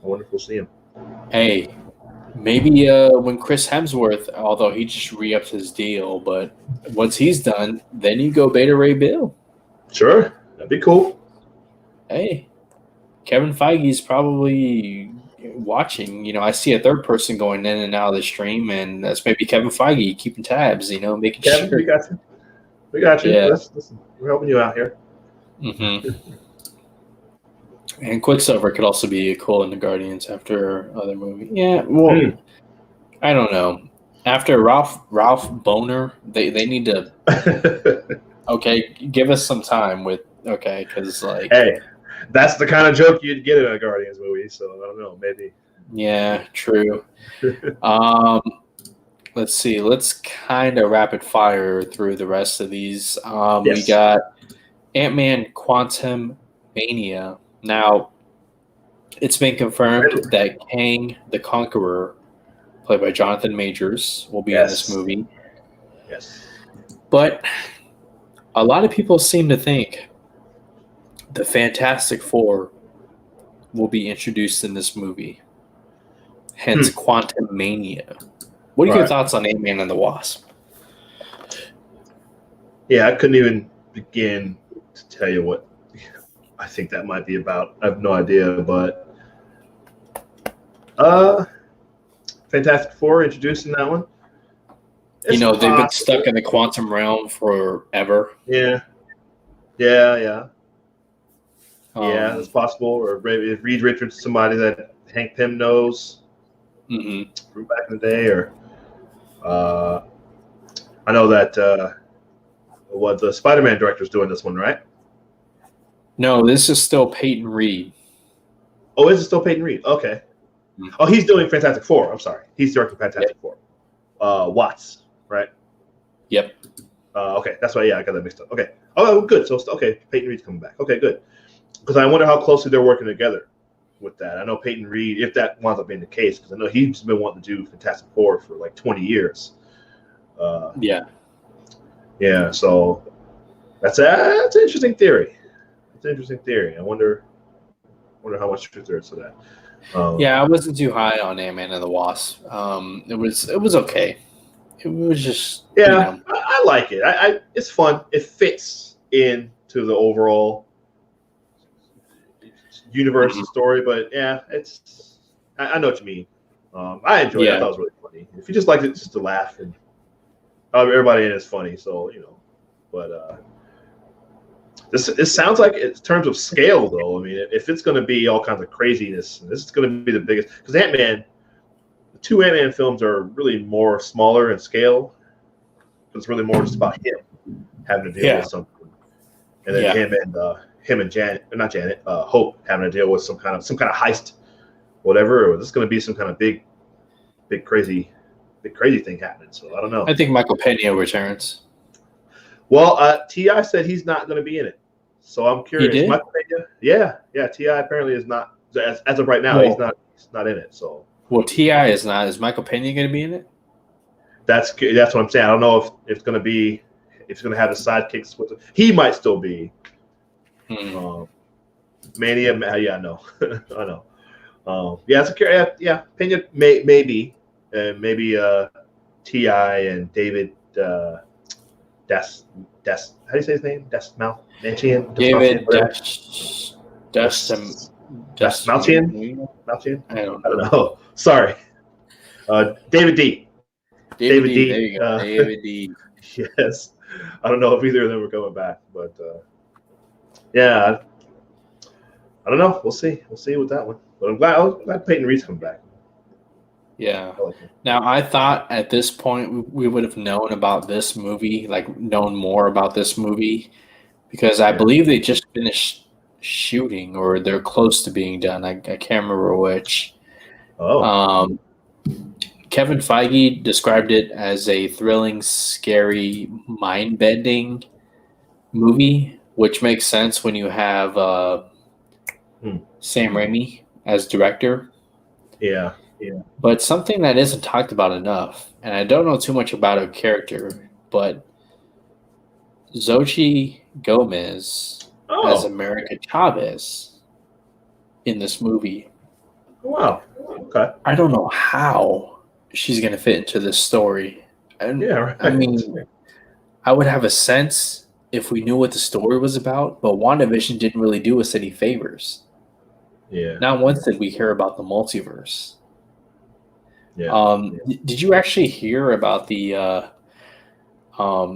we'll see him. Hey, maybe when Chris Hemsworth, although he just re-upped his deal, but once he's done, then you go Beta Ray Bill. Sure, That'd be cool. Hey, Kevin Feige's probably watching. I see a third person going in and out of the stream, and that's maybe Kevin Feige keeping tabs. Making Kevin, sure. we got you. We got you. Yeah. Listen, we're helping you out here. Mm-hmm. And Quicksilver could also be cool in the Guardians after other movie. Yeah, well, I don't know. After Ralph Boner, they need to. Okay, give us some time with because hey, that's the kind of joke you'd get in a Guardians movie. So I don't know, maybe. Yeah, true. Let's see. Let's kind of rapid fire through the rest of these. Yes. We got Ant-Man Quantum Mania. Now, it's been confirmed that Kang the Conqueror, played by Jonathan Majors, will be in this movie. Yes. But a lot of people seem to think the Fantastic Four will be introduced in this movie. Hence Quantum Mania. What are your thoughts on Ant-Man and the Wasp? Yeah, I couldn't even begin to tell you what I think that might be about. I have no idea, but Fantastic Four introducing that one. They've been stuck in the quantum realm forever. Yeah, it's possible. Or maybe if Reed Richards, somebody that Hank Pym knows from back in the day, or I know that the Spider-Man director's doing this one, right? No, this is still Peyton Reed. Oh, is it still Peyton Reed? Okay. Oh, he's doing Fantastic Four. I'm sorry. He's directing Fantastic Four. Watts, right? Yep. Okay, that's why. Yeah, I got that mixed up. Okay. Oh, good. So, Peyton Reed's coming back. Okay, good. Because I wonder how closely they're working together with that. I know Peyton Reed, if that winds up being the case, because I know he's been wanting to do Fantastic Four for like 20 years. Yeah. So that's an interesting theory. It's an interesting theory. I wonder how much truth there is to that. I wasn't too high on Ant-Man and the Wasp. It was okay. It was just I like it. It's fun. It fits into the overall universe and story. But it's I know what you mean. I enjoyed it. I thought it was really funny. If you just liked it just to laugh, and everybody in it is funny, so But this sounds like, in terms of scale, though. I mean, if it's going to be all kinds of craziness, this is going to be the biggest. Because the two Ant-Man films are really more smaller in scale. It's really more just about him having to deal with something, and then him and Janet, not Janet, Hope having to deal with some kind of heist, whatever. Or this is going to be some kind of big crazy thing happening. So I don't know. I think Michael Pena returns. Well, T.I. said he's not going to be in it. So I'm curious. He did? Michael Pena? Yeah. T.I. apparently is not, as of right now, he's not in it. So. Well, T.I. is not. Is Michael Pena going to be in it? That's what I'm saying. I don't know if it's going to be, if it's going to have the sidekicks with it. He might still be. Mania, I know. I know. Pena maybe. Maybe T.I. and David how do you say his name? Malchian? David Malchian? I don't know. Sorry. David D. David D. There you go. David D. Yes. I don't know if either of them are coming back, but I don't know. We'll see. We'll see with that one. But I'm glad Peyton Reed's coming back. Yeah. Now, I thought at this point we would have known about this movie, known more about this movie, because I believe they just finished shooting, or they're close to being done. I can't remember which. Kevin Feige described it as a thrilling, scary, mind-bending movie, which makes sense when you have Sam Raimi as director. Yeah. But something that isn't talked about enough, and I don't know too much about her character, but Xochitl Gomez as America Chavez in this movie. Wow. Okay. I don't know how she's going to fit into this story. And I mean, I would have a sense if we knew what the story was about, but WandaVision didn't really do us any favors. Yeah. Not once did we hear about the multiverse. Yeah. Did you actually hear about the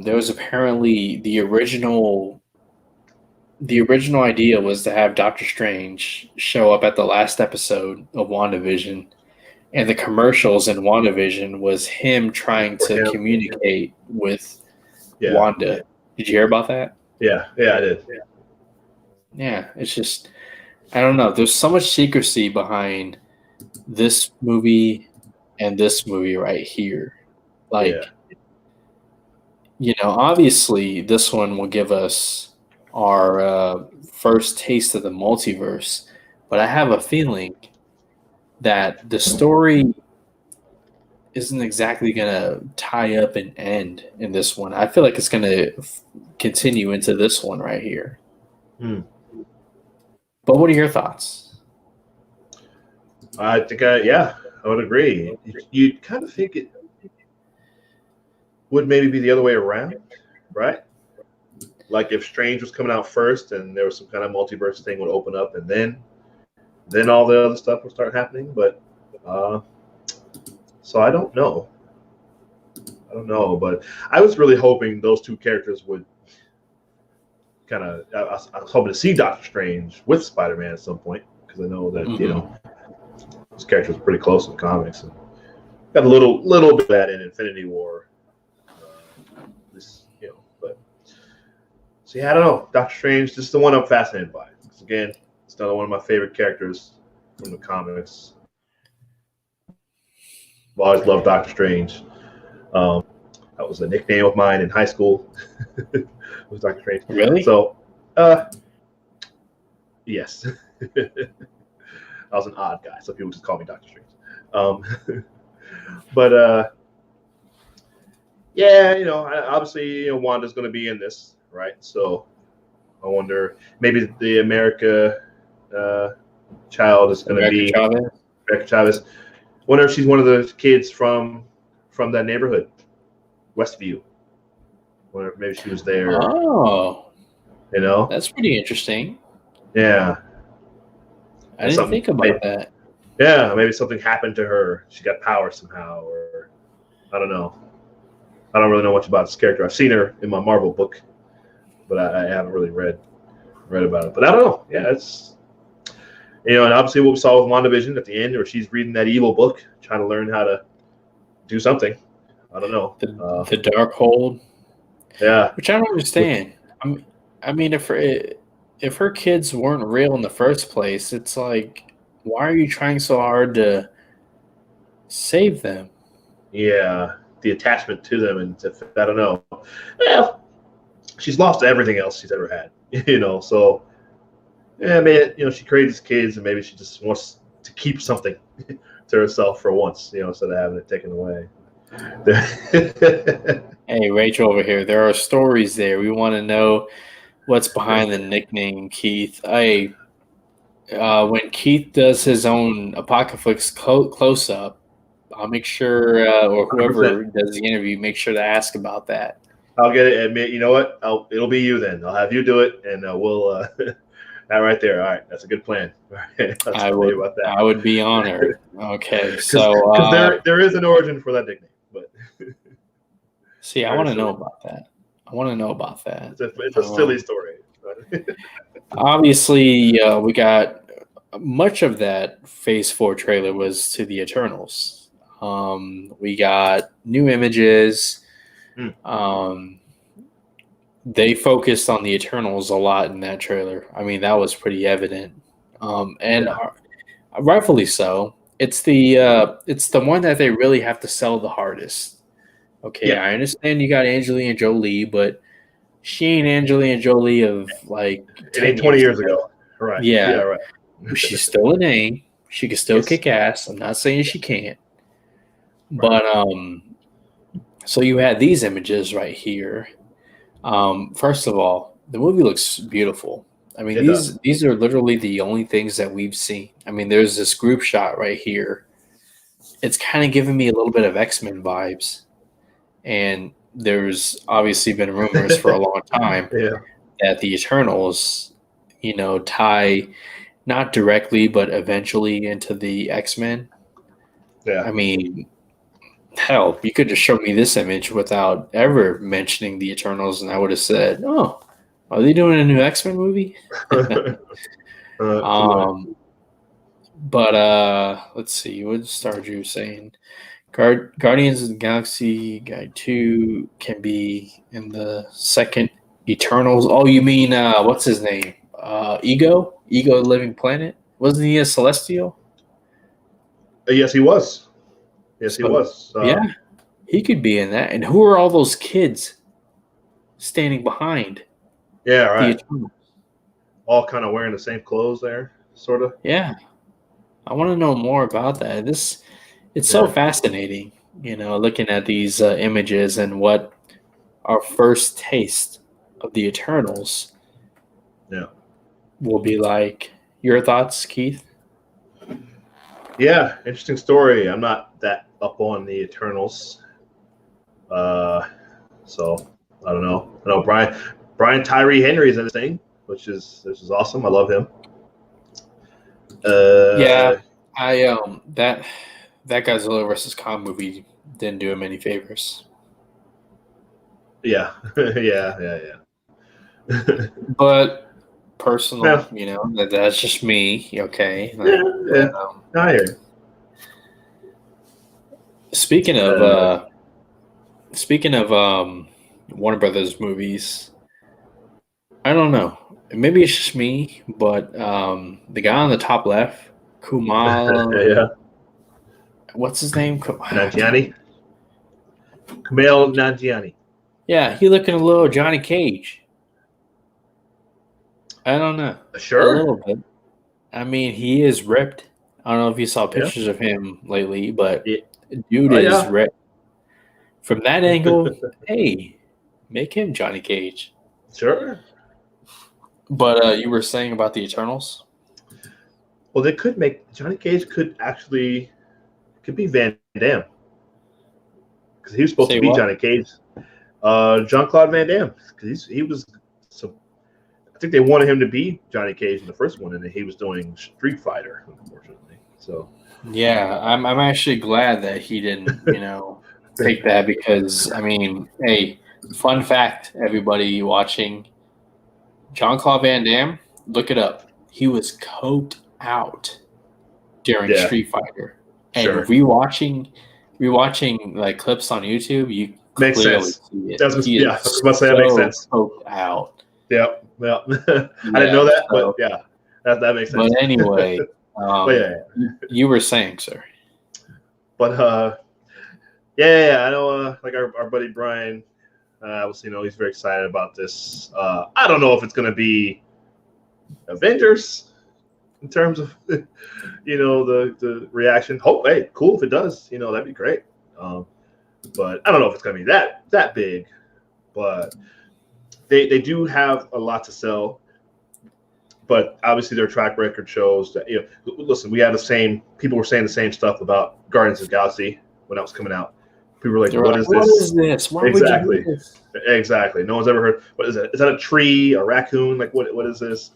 there was apparently the original idea was to have Doctor Strange show up at the last episode of WandaVision, and the commercials in WandaVision was him trying to communicate with Wanda. Did you hear about that? Yeah, I did. Yeah, it's just, I don't know. There's so much secrecy behind this movie and this movie right here. Like, obviously this one will give us our first taste of the multiverse, but I have a feeling that the story isn't exactly going to tie up and end in this one. I feel like it's going to continue into this one right here. But what are your thoughts? I think, I would agree. You'd kind of think it would maybe be the other way around, right? Like if Strange was coming out first and there was some kind of multiverse thing would open up, and then all the other stuff would start happening. But so I don't know. But I was really hoping those two characters would kind of. I was hoping to see Doctor Strange with Spider-Man at some point, because I know that those characters are pretty close in the comics, and got a little bit of that in Infinity War. But so yeah, I don't know. Doctor Strange, this is the one I'm fascinated by. Because again, it's another one of my favorite characters from the comics. I've always loved Doctor Strange. That was a nickname of mine in high school. Was Doctor Strange. Really? So, yes. I was an odd guy, so people just call me Doctor Strange. But yeah, obviously, Wanda's going to be in this, right? So I wonder, maybe the America child is going to be America Chavez. Wonder if she's one of the kids from that neighborhood, Westview. Wonder if maybe she was there. Oh, that's pretty interesting. Yeah, I didn't think about that. Yeah, maybe something happened to her. She got power somehow, or I don't know. I don't really know much about this character. I've seen her in my Marvel book, but I haven't really read about it. But I don't know. Yeah, it's and obviously what we saw with WandaVision at the end, where she's reading that evil book, trying to learn how to do something. I don't know. The Darkhold. Yeah, which I don't understand. I mean, if her kids weren't real in the first place, it's like, why are you trying so hard to save them? Yeah, the attachment to them, and I don't know. Yeah, she's lost everything else she's ever had. So yeah, maybe she created these kids, and maybe she just wants to keep something to herself for once, instead of having it taken away. Hey, Rachel over here. There are stories there. We want to know what's behind the nickname Keith. Hey, when Keith does his own Apocalypse close up, I'll make sure, or whoever 100%. does the interview, make sure to ask about that. I'll get it. Admit, you know what? It'll be you then. I'll have you do it, and we'll. That right there. All right, that's a good plan. All right, I would be honored. Okay, so because there is an origin for that nickname, but see, I want to know about that. It's a silly story. Obviously, we got much of that Phase 4 trailer was to the Eternals. We got new images. They focused on the Eternals a lot in that trailer. I mean, that was pretty evident, and rightfully so. It's the one that they really have to sell the hardest. Okay, I understand you got Angelina Jolie, but she ain't Angelina Jolie of like 20 years ago. Right. Yeah, right. She's still a name. She can still kick ass. I'm not saying she can't. But so you had these images right here. First of all, the movie looks beautiful. I mean, these are literally the only things that we've seen. I mean, there's this group shot right here. It's kind of giving me a little bit of X-Men vibes. And there's obviously been rumors for a long time that the Eternals, tie not directly but eventually into the X-Men. Yeah. I mean, hell, you could just show me this image without ever mentioning the Eternals, and I would have said, "Oh, are they doing a new X-Men movie?" But let's see. What Stardew saying? Guardians of the Galaxy Guide 2 can be in the second Eternals. Oh, you mean what's his name? Ego, the Living Planet. Wasn't he a Celestial? Yes, he was. Yes, he was. Yeah, he could be in that. And who are all those kids standing behind? Yeah, right. The Eternals? All kind of wearing the same clothes there, sort of. Yeah. I want to know more about that. It's so fascinating, looking at these images and what our first taste of the Eternals will be like. Your thoughts, Keith? Yeah, interesting story. I'm not that up on the Eternals, so I don't know. I know Brian Tyree Henry is in this thing, which is awesome. I love him. Yeah, I that Godzilla versus Kong movie didn't do him any favors. Yeah, yeah. But personal, that's just me. Okay. I hear you. Speaking of Warner Brothers movies, I don't know. Maybe it's just me, but the guy on the top left, Kumail. Yeah. What's his name? Nanjiani. Kumail Nanjiani. Yeah, he looking a little Johnny Cage. I don't know. Sure. A little bit. I mean, he is ripped. I don't know if you saw pictures of him lately, but dude is ripped. From that angle, hey, make him Johnny Cage. Sure. But you were saying about the Eternals? Well, they could make Johnny Cage could be Van Damme, because he was supposed to be Johnny Cage. Jean-Claude Van Damme, because he was. So I think they wanted him to be Johnny Cage in the first one, and then he was doing Street Fighter, unfortunately. So yeah, I'm actually glad that he didn't, take that, because I mean, hey, fun fact, everybody watching. Jean-Claude Van Damme, look it up. He was coked out during Street Fighter. And rewatching like clips on YouTube, you makes clearly sense. see it. I was about to say that makes sense. Coked out. Yep. I didn't know that, but yeah, that makes sense. But anyway, you were saying, sir. But I know, like our buddy Brian. He's very excited about this. I don't know if it's going to be Avengers in terms of, the reaction. Hey, cool if it does. That'd be great. But I don't know if it's going to be that big. But they do have a lot to sell. But obviously their track record shows that, listen, we had people were saying the same stuff about Guardians of the Galaxy when that was coming out. People were like, what is this? Why exactly. Would you do this? Exactly. No one's ever heard. What is that? Is that a tree, a raccoon? Like, what is this?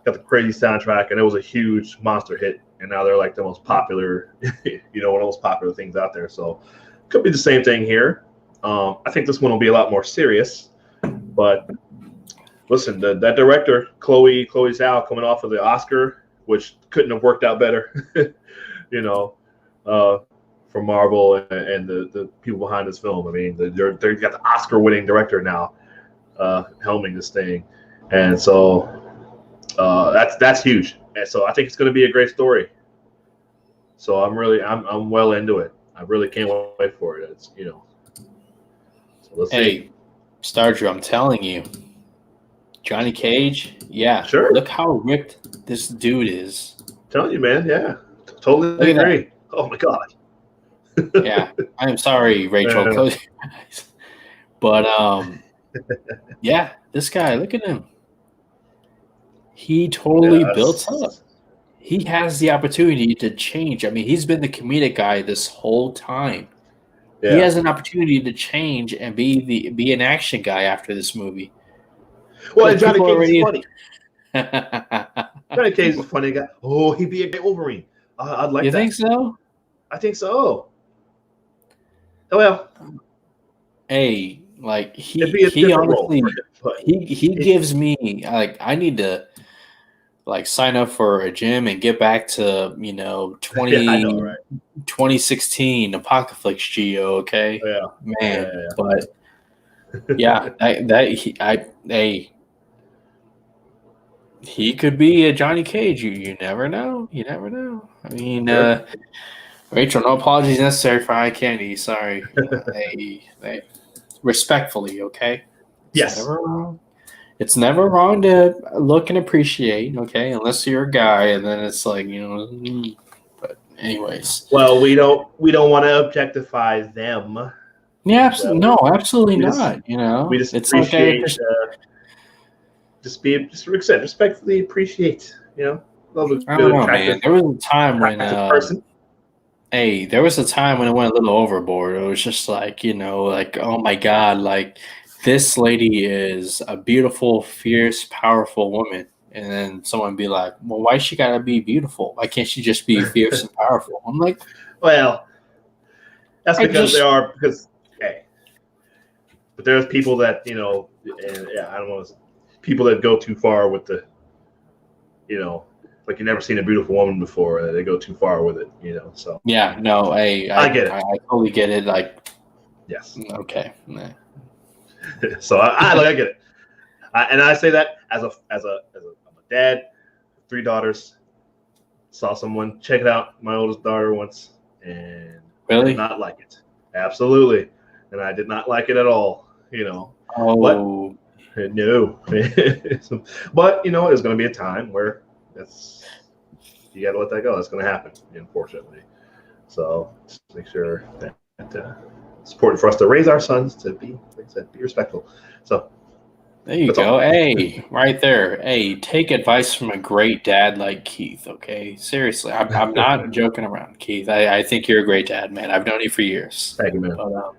Got the crazy soundtrack, and it was a huge monster hit. And now they're like the most popular, one of the most popular things out there. So could be the same thing here. I think this one will be a lot more serious. But listen, that director, Chloe Zhao, coming off of the Oscar, which couldn't have worked out better, for Marvel and the people behind this film. I mean, they've got the Oscar-winning director now helming this thing, and so that's huge. And so I think it's going to be a great story. So I'm well into it. I really can't wait for it. It's So let's see. Stardew, I'm telling you, Johnny Cage. Yeah, sure. Look how ripped this dude is. I'm telling you, man. Yeah, totally agree. Oh my god. Yeah, I'm sorry, Rachel. Close your eyes. But yeah, this guy, look at him. He totally built up. He has the opportunity to change. I mean, he's been the comedic guy this whole time. He has an opportunity to change and be an action guy after this movie. Well, and Johnny People Cage is already- funny. Johnny Cage is a funny guy. Oh, he'd be a great Wolverine. I'd like You that. think so? I think so. Oh well. Hey, like It'd be a he different role honestly for him, but he gives me like I need to like sign up for a gym and get back to 2016 Apocalypse Geo, okay? Yeah. Man, Yeah. but yeah, he could be a Johnny Cage. You never know. You never know. I mean, Sure. Rachel, no apologies necessary for eye candy. Sorry. Hey, respectfully, okay? Yes. It's never wrong to look and appreciate, okay? Unless you're a guy, and then it's like But anyways, Well, we don't want to objectify them. yeah, absolutely we just- not. we just it's like appreciate. Just respectfully appreciate. Love a I good don't know, attractive. man. There was a time when person. Hey, there was a time when it went a little overboard. It was just like, like, oh my God, like this lady is a beautiful, fierce, powerful woman. And then someone be like, well, why she gotta be beautiful? Why can't she just be fierce and powerful? I'm like, Well, that's because hey, but there's people that, and yeah, I don't know, people that go too far with the, like you've never seen a beautiful woman before. They go too far with it, so. yeah, no, hey, I get it. I totally get it. Like, yes. Okay. Nah. So I get it. And I say that as a dad, 3 daughters, saw someone check it out, my oldest daughter once, and really did not like it. Absolutely. And I did not like it at all, Oh. But no. But there's going to be a time where you got to let that go. That's going to happen, unfortunately. So just make sure that it's important for us to raise our sons to be, like I said, be respectful. So there you go. Hey, right there. Hey, take advice from a great dad like Keith. Okay, seriously, I'm not joking around, Keith. I think you're a great dad, man. I've known you for years. Thank you, man. But,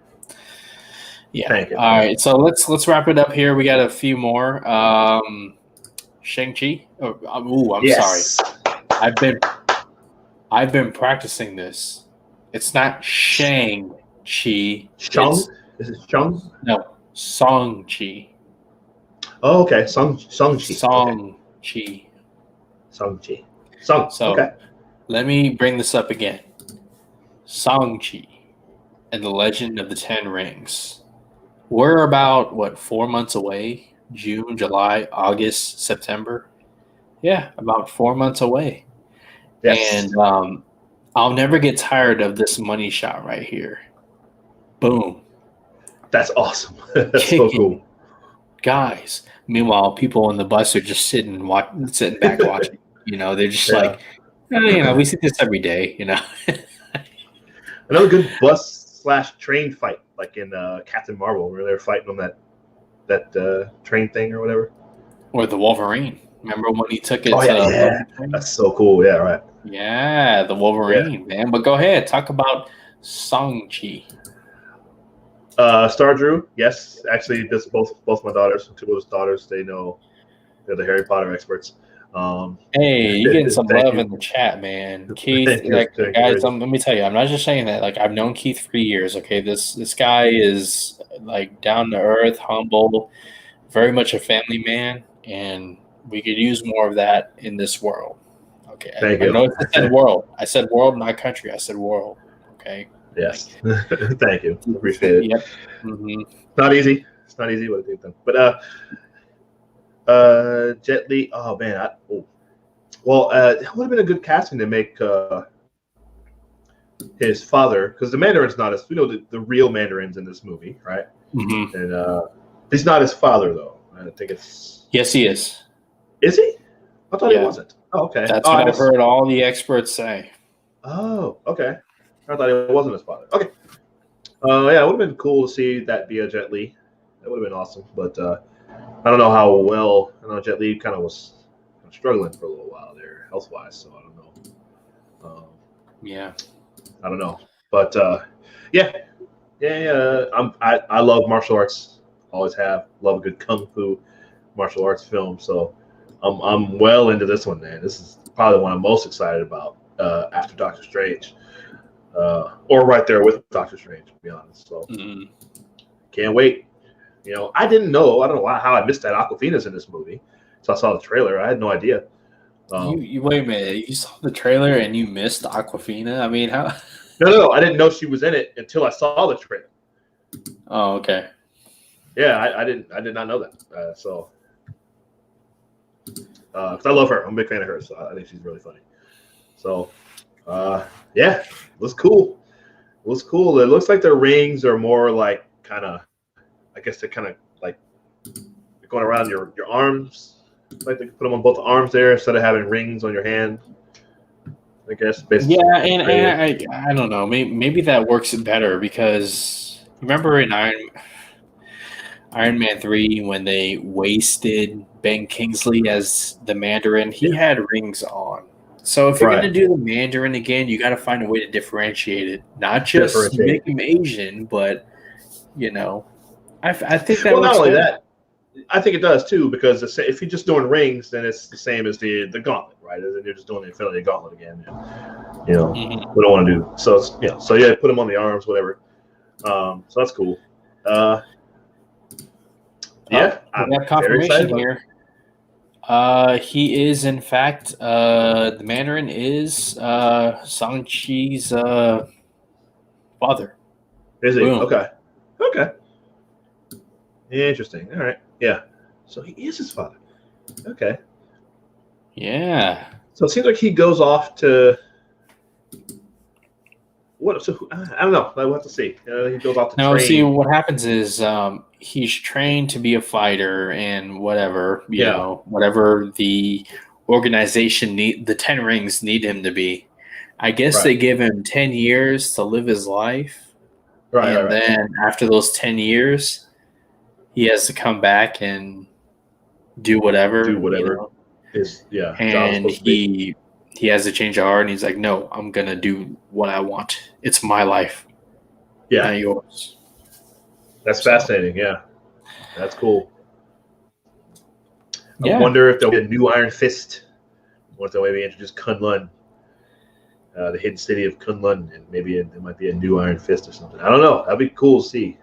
yeah. Thank you. All right, so let's wrap it up here. We got a few more. Shang-Chi. I'm Yes. sorry. I've been practicing this. It's not Shang-Chi. Shang? Is it Shang? No, Song-Chi. Oh, okay. Song-Chi. Song-Chi. Song-Chi. Song. So, okay. let me bring this up again. Song-Chi and the Legend of the Ten Rings. We're about, 4 months away? June, July, August, September? Yeah, about 4 months away. Yes. And I'll never get tired of this money shot right here. Boom. That's awesome. That's so cool. Guys. Meanwhile, people on the bus are just sitting back watching. They're just like, we see this every day. Another good bus/train fight, like in Captain Marvel, where they're fighting on that train thing or whatever. Or the Wolverine. Remember when he took it? Oh yeah. That's so cool. Yeah, right. Yeah, the Wolverine, man. But go ahead, talk about Song-Chi. Star Drew, yes. Actually, this both my daughters, 2 of those daughters, they're the Harry Potter experts. Hey, you're getting some Thank love you. in the chat, man. Keith, Thank you. guys, let me tell you, I'm not just saying that. Like, I've known Keith for years. Okay, this guy is like down to earth, humble, very much a family man, and we could use more of that in this world. Okay, Thank I you. know I said world. I said world, not country. I said world. Okay. Yes. Thank you. Appreciate it. Yep. Mm-hmm. Not easy. It's not easy what I think. But Jet Li. Oh man. It would have been a good casting to make his father, because the Mandarin's not as the real Mandarin's in this movie, right? Mm-hmm. And he's not his father though. I think it's. Yes, he is. Is he? I thought he wasn't. Oh, okay. That's what I've heard all the experts say. Oh, okay. I thought it wasn't his father. Okay. Yeah, it would have been cool to see that be a Jet Li. That would have been awesome. But I don't know how well. I know Jet Li kind of was struggling for a little while there, health-wise. So I don't know. Yeah. I don't know. But yeah, Yeah. I love martial arts. Always have. Love a good kung fu martial arts film. So I'm well into this one, man. This is probably the one I'm most excited about after Doctor Strange, or right there with Doctor Strange, to be honest. So can't wait. You know, I don't know how I missed that Aquafina's in this movie. So I saw the trailer. I had no idea. You wait a minute. You saw the trailer and you missed Aquafina? I mean, how? No. I didn't know she was in it until I saw the trailer. Oh, okay. Yeah, I did not know that. Because I love her. I'm a big fan of hers. So I think she's really funny. So, yeah, looks cool. Looks cool. It looks like their rings are more like kind of, I guess they're kind of like going around your arms. Like they put them on both arms there instead of having rings on your hand. I guess basically. Yeah, and I don't know. Maybe that works better because remember in Iron Man 3 when they wasted Ben Kingsley as the Mandarin, he had rings on. So if you're going to do the Mandarin again, you got to find a way to differentiate it. Not just make him Asian, but you know, I think that. Well, not works only better. that, I think it does too because if you're just doing rings, then it's the same as the gauntlet, right? And then you're just doing the Infinity Gauntlet again. You know, we don't want to do so. It's, so yeah, put them on the arms, whatever. So that's cool. Yeah, we have confirmation here. He is in fact the Mandarin is Shang-Chi's father. Is he? Boom. Okay. Interesting. All right. Yeah. So he is his father. Okay. Yeah. So it seems like he goes off to what? So I don't know. We'll have to see. He goes off to train. See, what happens is he's trained to be a fighter and whatever, you know, whatever the organization the 10 rings need him to be. I guess they give him 10 years to live his life. And then after those 10 years, he has to come back and do whatever. You know? And he has to change of heart and he's like, no, I'm going to do what I want. It's my life. Yeah. Not yours. That's fascinating. Yeah. That's cool. I wonder if there'll be a new Iron Fist. What if they'll maybe introduce Kunlun, the hidden city of Kunlun, and maybe there might be a new Iron Fist or something. I don't know. That'd be cool to see.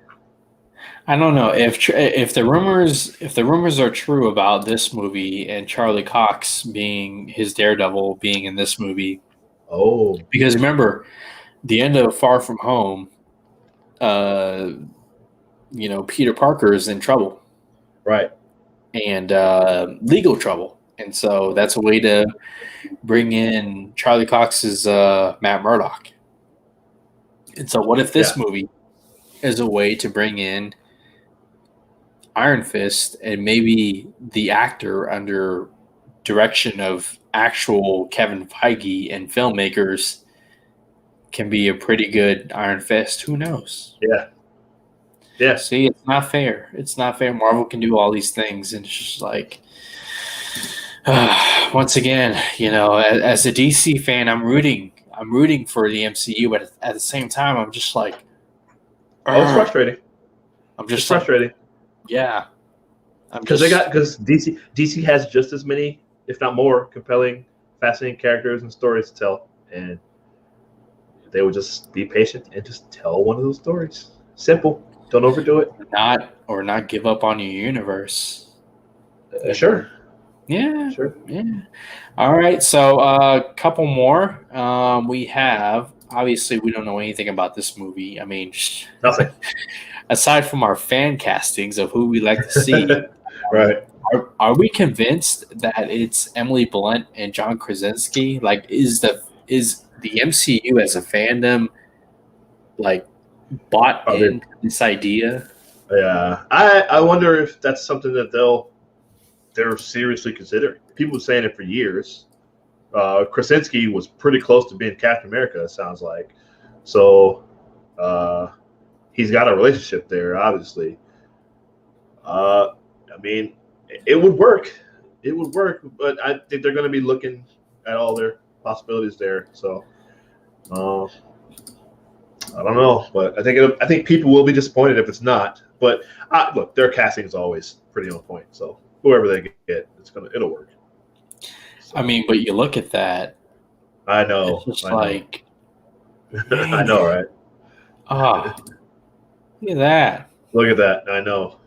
I don't know if the rumors are true about this movie and Charlie Cox being his Daredevil being in this movie. Oh, because remember, the end of Far From Home, you know, Peter Parker is in trouble, right, and legal trouble, and so that's a way to bring in Charlie Cox's Matt Murdock. And so, what if this movie is a way to bring in Iron Fist and maybe the actor under direction of actual Kevin Feige and filmmakers can be a pretty good Iron Fist? Who knows? Yeah. See, it's not fair. It's not fair. Marvel can do all these things, and it's just like, once again, you know, as a DC fan, I'm rooting for the MCU, but at the same time, I'm just like, it's frustrating. I'm just frustrating. Yeah, because DC has just as many, if not more, compelling, fascinating characters and stories to tell, and they would just be patient and just tell one of those stories. Simple. Don't overdo it. Not give up on your universe. Sure. Yeah. Sure. Yeah. All right. So a couple more. We have, obviously we don't know anything about this movie. I mean, nothing. Aside from our fan castings of who we like to see. Right. Are we convinced that it's Emily Blunt and John Krasinski? Like, is the MCU as a fandom like bought into this idea? Yeah, I wonder if that's something that they're seriously considering. People were saying it for years. Krasinski was pretty close to being Captain America, it sounds like. So he's got a relationship there, obviously. I mean, it would work. It would work, but I think they're going to be looking at all their possibilities there. So I don't know, but I think people will be disappointed if it's not. But look, their casting is always pretty on point. So whoever they get, it'll work. I mean, but you look at that. I know. It's just I know. like, I know, right? Look at that. Look at that. I know.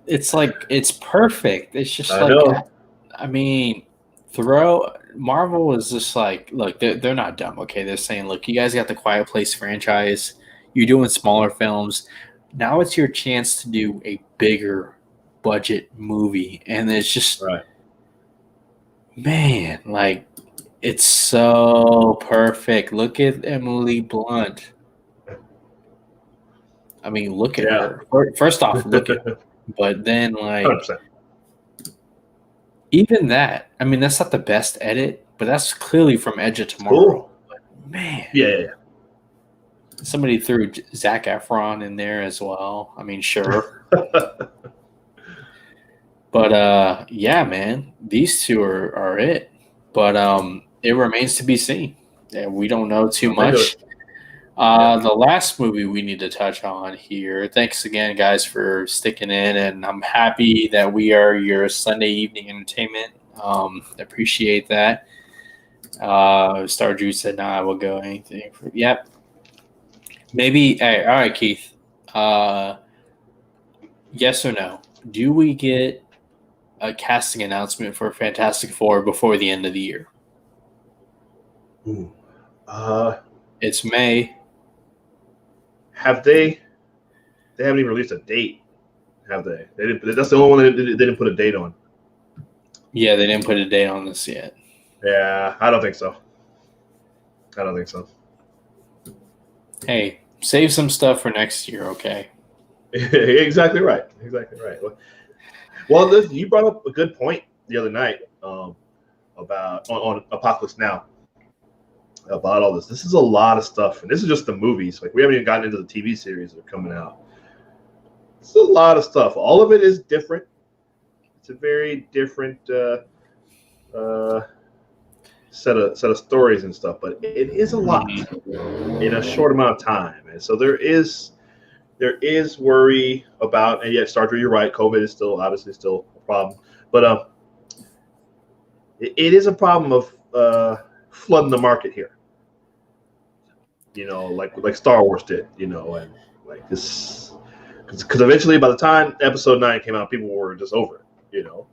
It's like it's perfect. It's just I like know. I mean, Marvel is just like, look, they're not dumb. Okay, they're saying, look, you guys got the Quiet Place franchise. You're doing smaller films. Now it's your chance to do a bigger budget movie, and it's just, man, like it's so perfect. Look at Emily Blunt. I mean, look at her. First off, look at her. But then, like, 100%. Even that, I mean, that's not the best edit, but that's clearly from Edge of Tomorrow. Cool. But, man. Yeah. Somebody threw Zac Efron in there as well. I mean, sure. But, yeah, man, these two are it. But it remains to be seen. And we don't know too much. The last movie we need to touch on here. Thanks again, guys, for sticking in, and I'm happy that we are your Sunday evening entertainment. Appreciate that. Star Drew said, "Nah, I will go anything." Yep. Maybe. Hey, all right, Keith. Yes or no? Do we get a casting announcement for Fantastic Four before the end of the year? Ooh. It's May. Have they? They haven't even released a date, have they? They didn't. That's the only one they didn't put a date on. Yeah, they didn't put a date on this yet. Yeah, I don't think so. Hey, save some stuff for next year, okay? Exactly right. Well, you brought up a good point the other night about on Apocalypse Now. About all this. This is a lot of stuff, and this is just the movies. Like, we haven't even gotten into the TV series that are coming out. It's a lot of stuff. All of it is different. It's a very different set of stories and stuff, but it is a lot in a short amount of time. And so there is worry about, and yet, Star Trek, you're right. COVID is obviously still a problem, but it is a problem of flooding the market here, like Star Wars did, and like this, because eventually, by the time Episode 9 came out, people were just over it, because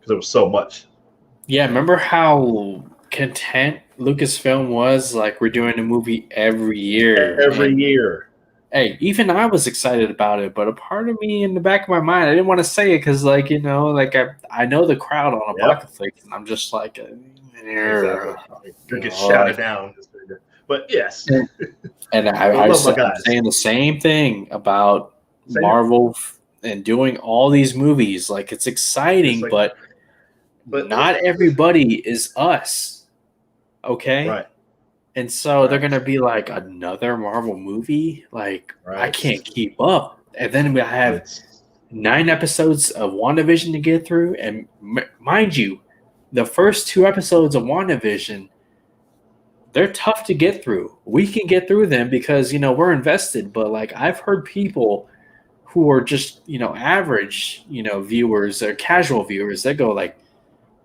there was so much. Yeah, remember how content Lucasfilm was? Like, we're doing a movie every year. Every year. Hey, even I was excited about it, but a part of me in the back of my mind, I didn't want to say it because, like, I know the crowd on Apocalypse, and I'm just like, exactly. You get shouted down. But yes. And I'm saying the same thing about Marvel and doing all these movies. Like, it's exciting, but not everybody is us. Okay? Right. And so they're going to be like, another Marvel movie? Like, I can't keep up. And then we have 9 episodes of WandaVision to get through. And mind you, the first 2 episodes of WandaVision, they're tough to get through. We can get through them because, we're invested. But, like, I've heard people who are just, average, viewers or casual viewers, they go like,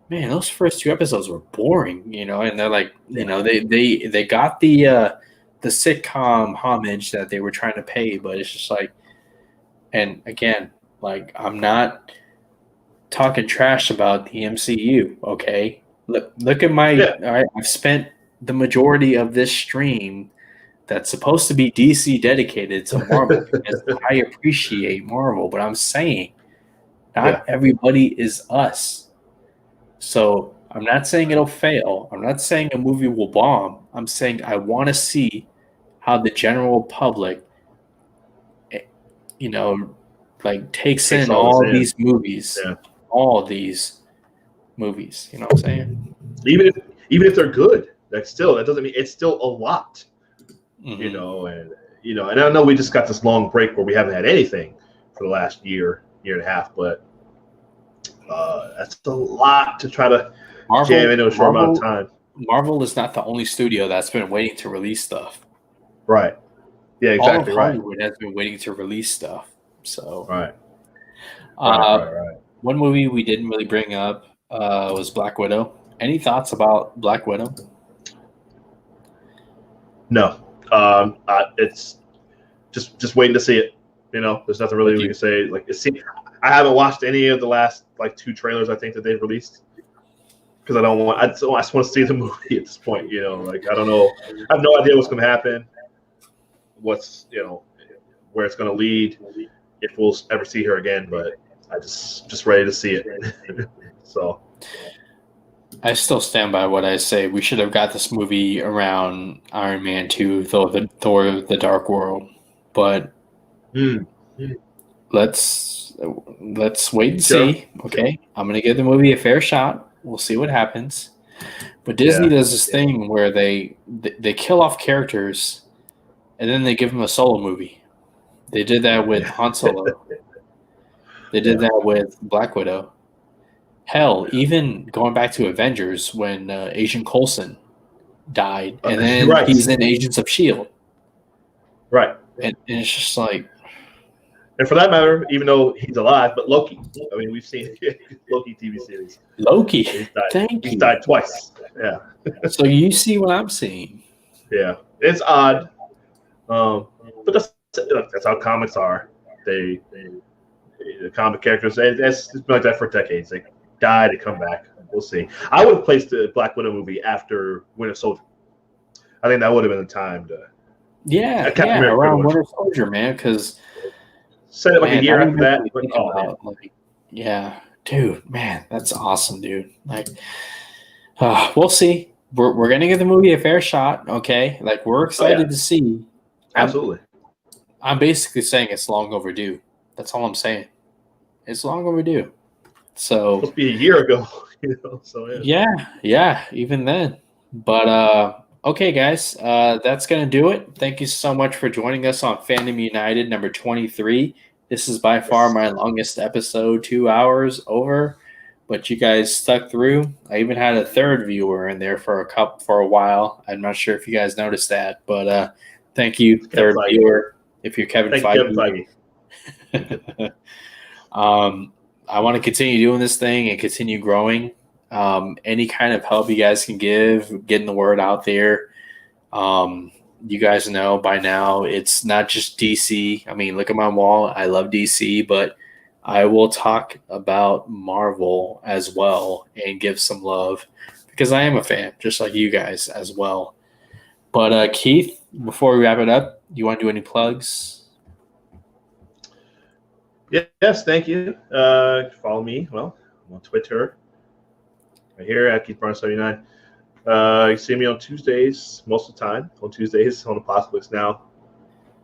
man, those first 2 episodes were boring, and they're like, they got the sitcom homage that they were trying to pay, but it's just like, and again, like, I'm not talking trash about the MCU, okay? Look at my, all right, I've spent the majority of this stream that's supposed to be DC dedicated to Marvel because I appreciate Marvel, but I'm saying not everybody is us. So I'm not saying it'll fail. I'm not saying a movie will bomb. I'm saying I want to see how the general public, takes in all these movies. Yeah. All these movies. You know what I'm saying? Even if they're good, that doesn't mean it's still a lot. And I know we just got this long break where we haven't had anything for the last year and a half, but that's a lot to try to jam into a short amount of time. Marvel is not the only studio that's been waiting to release stuff. Right. Yeah, All of exactly right. Hollywood has been waiting to release stuff. So, Right. right. One movie we didn't really bring up was Black Widow. Any thoughts about Black Widow? No. It's just waiting to see it. You know, there's nothing really we can say. Like, I haven't watched any of the last like 2 trailers I think that they've released because I just want to see the movie at this point. You know, like I don't know. I have no idea what's going to happen. What's where it's going to lead. If we'll ever see her again, but I just ready to see it. So. I still stand by what I say. We should have got this movie around Iron Man 2, Thor: The Dark World. But let's wait and see. Okay, I'm gonna give the movie a fair shot. We'll see what happens. But Disney does this thing where they kill off characters, and then they give them a solo movie. They did that with Han Solo. They did that with Black Widow. Hell, even going back to Avengers when Agent Coulson died, and then he's in Agents of S.H.I.E.L.D. Right. And it's just like... And for that matter, even though he's alive, but Loki. I mean, we've seen Loki TV series. Loki. He's died twice. Yeah. So you see what I'm seeing. Yeah. It's odd. But that's how comics are. The comic characters, it's been like that for decades. They die, they come back. We'll see. I would have placed the Black Widow movie after Winter Soldier. I think that would have been the time to. Around Winter Soldier, man, because. Set it like a year after that. Dude, man, that's awesome, dude. Like, we'll see. We're gonna give the movie a fair shot, okay? Like, we're excited to see. Absolutely. I'm basically saying it's long overdue. That's all I'm saying. It's long overdue. So it must be a year ago, So yeah, even then. But okay, guys, that's gonna do it. Thank you so much for joining us on Fandom United number 23. This is by far my longest episode, 2 hours over, but you guys stuck through. I even had a third viewer in there for a while. I'm not sure if you guys noticed that, but thank you, third viewer. If you're Kevin Feige. I want to continue doing this thing and continue growing. Any kind of help you guys can give, getting the word out there. You guys know by now it's not just DC. I mean, look at my wall. I love DC, but I will talk about Marvel as well and give some love because I am a fan, just like you guys as well. But Keith, before we wrap it up, you want to do any plugs? Yes, thank you. Follow me. Well, I'm on Twitter. Right here at Keith Barnes 79. You see me on Tuesdays most of the time. On Tuesdays on Apocalypse Now.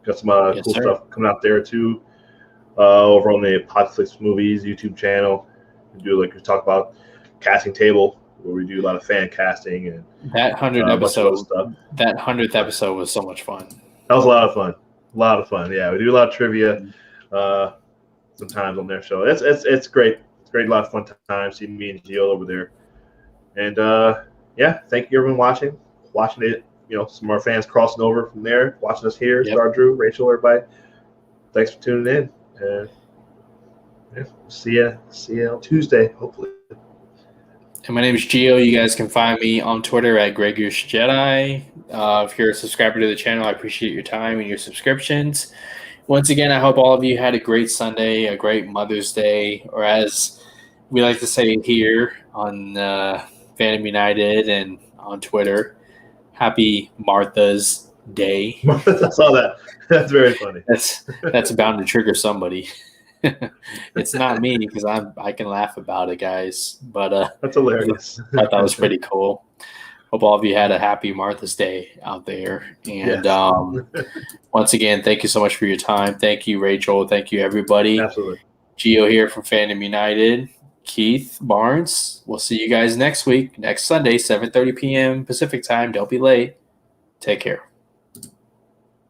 Got some cool stuff coming out there too. Over on the Apocalypse Movies YouTube channel. We talk about casting table where we do a lot of fan casting and that 100th episode. That 100th episode was so much fun. That was a lot of fun. A lot of fun. Yeah, we do a lot of trivia sometimes on their show. It's great. It's great. A lot of fun time seeing me and Gio over there. And thank you everyone watching it. Some of our fans crossing over from there, watching us here. Star Drew, Rachel, everybody. Thanks for tuning in. See you on Tuesday, hopefully. And my name is Gio. You guys can find me on Twitter at Gregor'sJedi. If you're a subscriber to the channel, I appreciate your time and your subscriptions. Once again, I hope all of you had a great Sunday, a great Mother's Day, or as we like to say here on Fandom United and on Twitter, Happy Martha's Day. I saw that. That's very funny. That's bound to trigger somebody. It's not me because I can laugh about it, guys. But that's hilarious. I thought that was pretty cool. Hope all of you had a happy Martha's Day out there. And once again, thank you so much for your time. Thank you, Rachel. Thank you, everybody. Absolutely. Gio here from Fandom United. Keith Barnes. We'll see you guys next week, next Sunday, 7:30 p.m. Pacific time. Don't be late. Take care.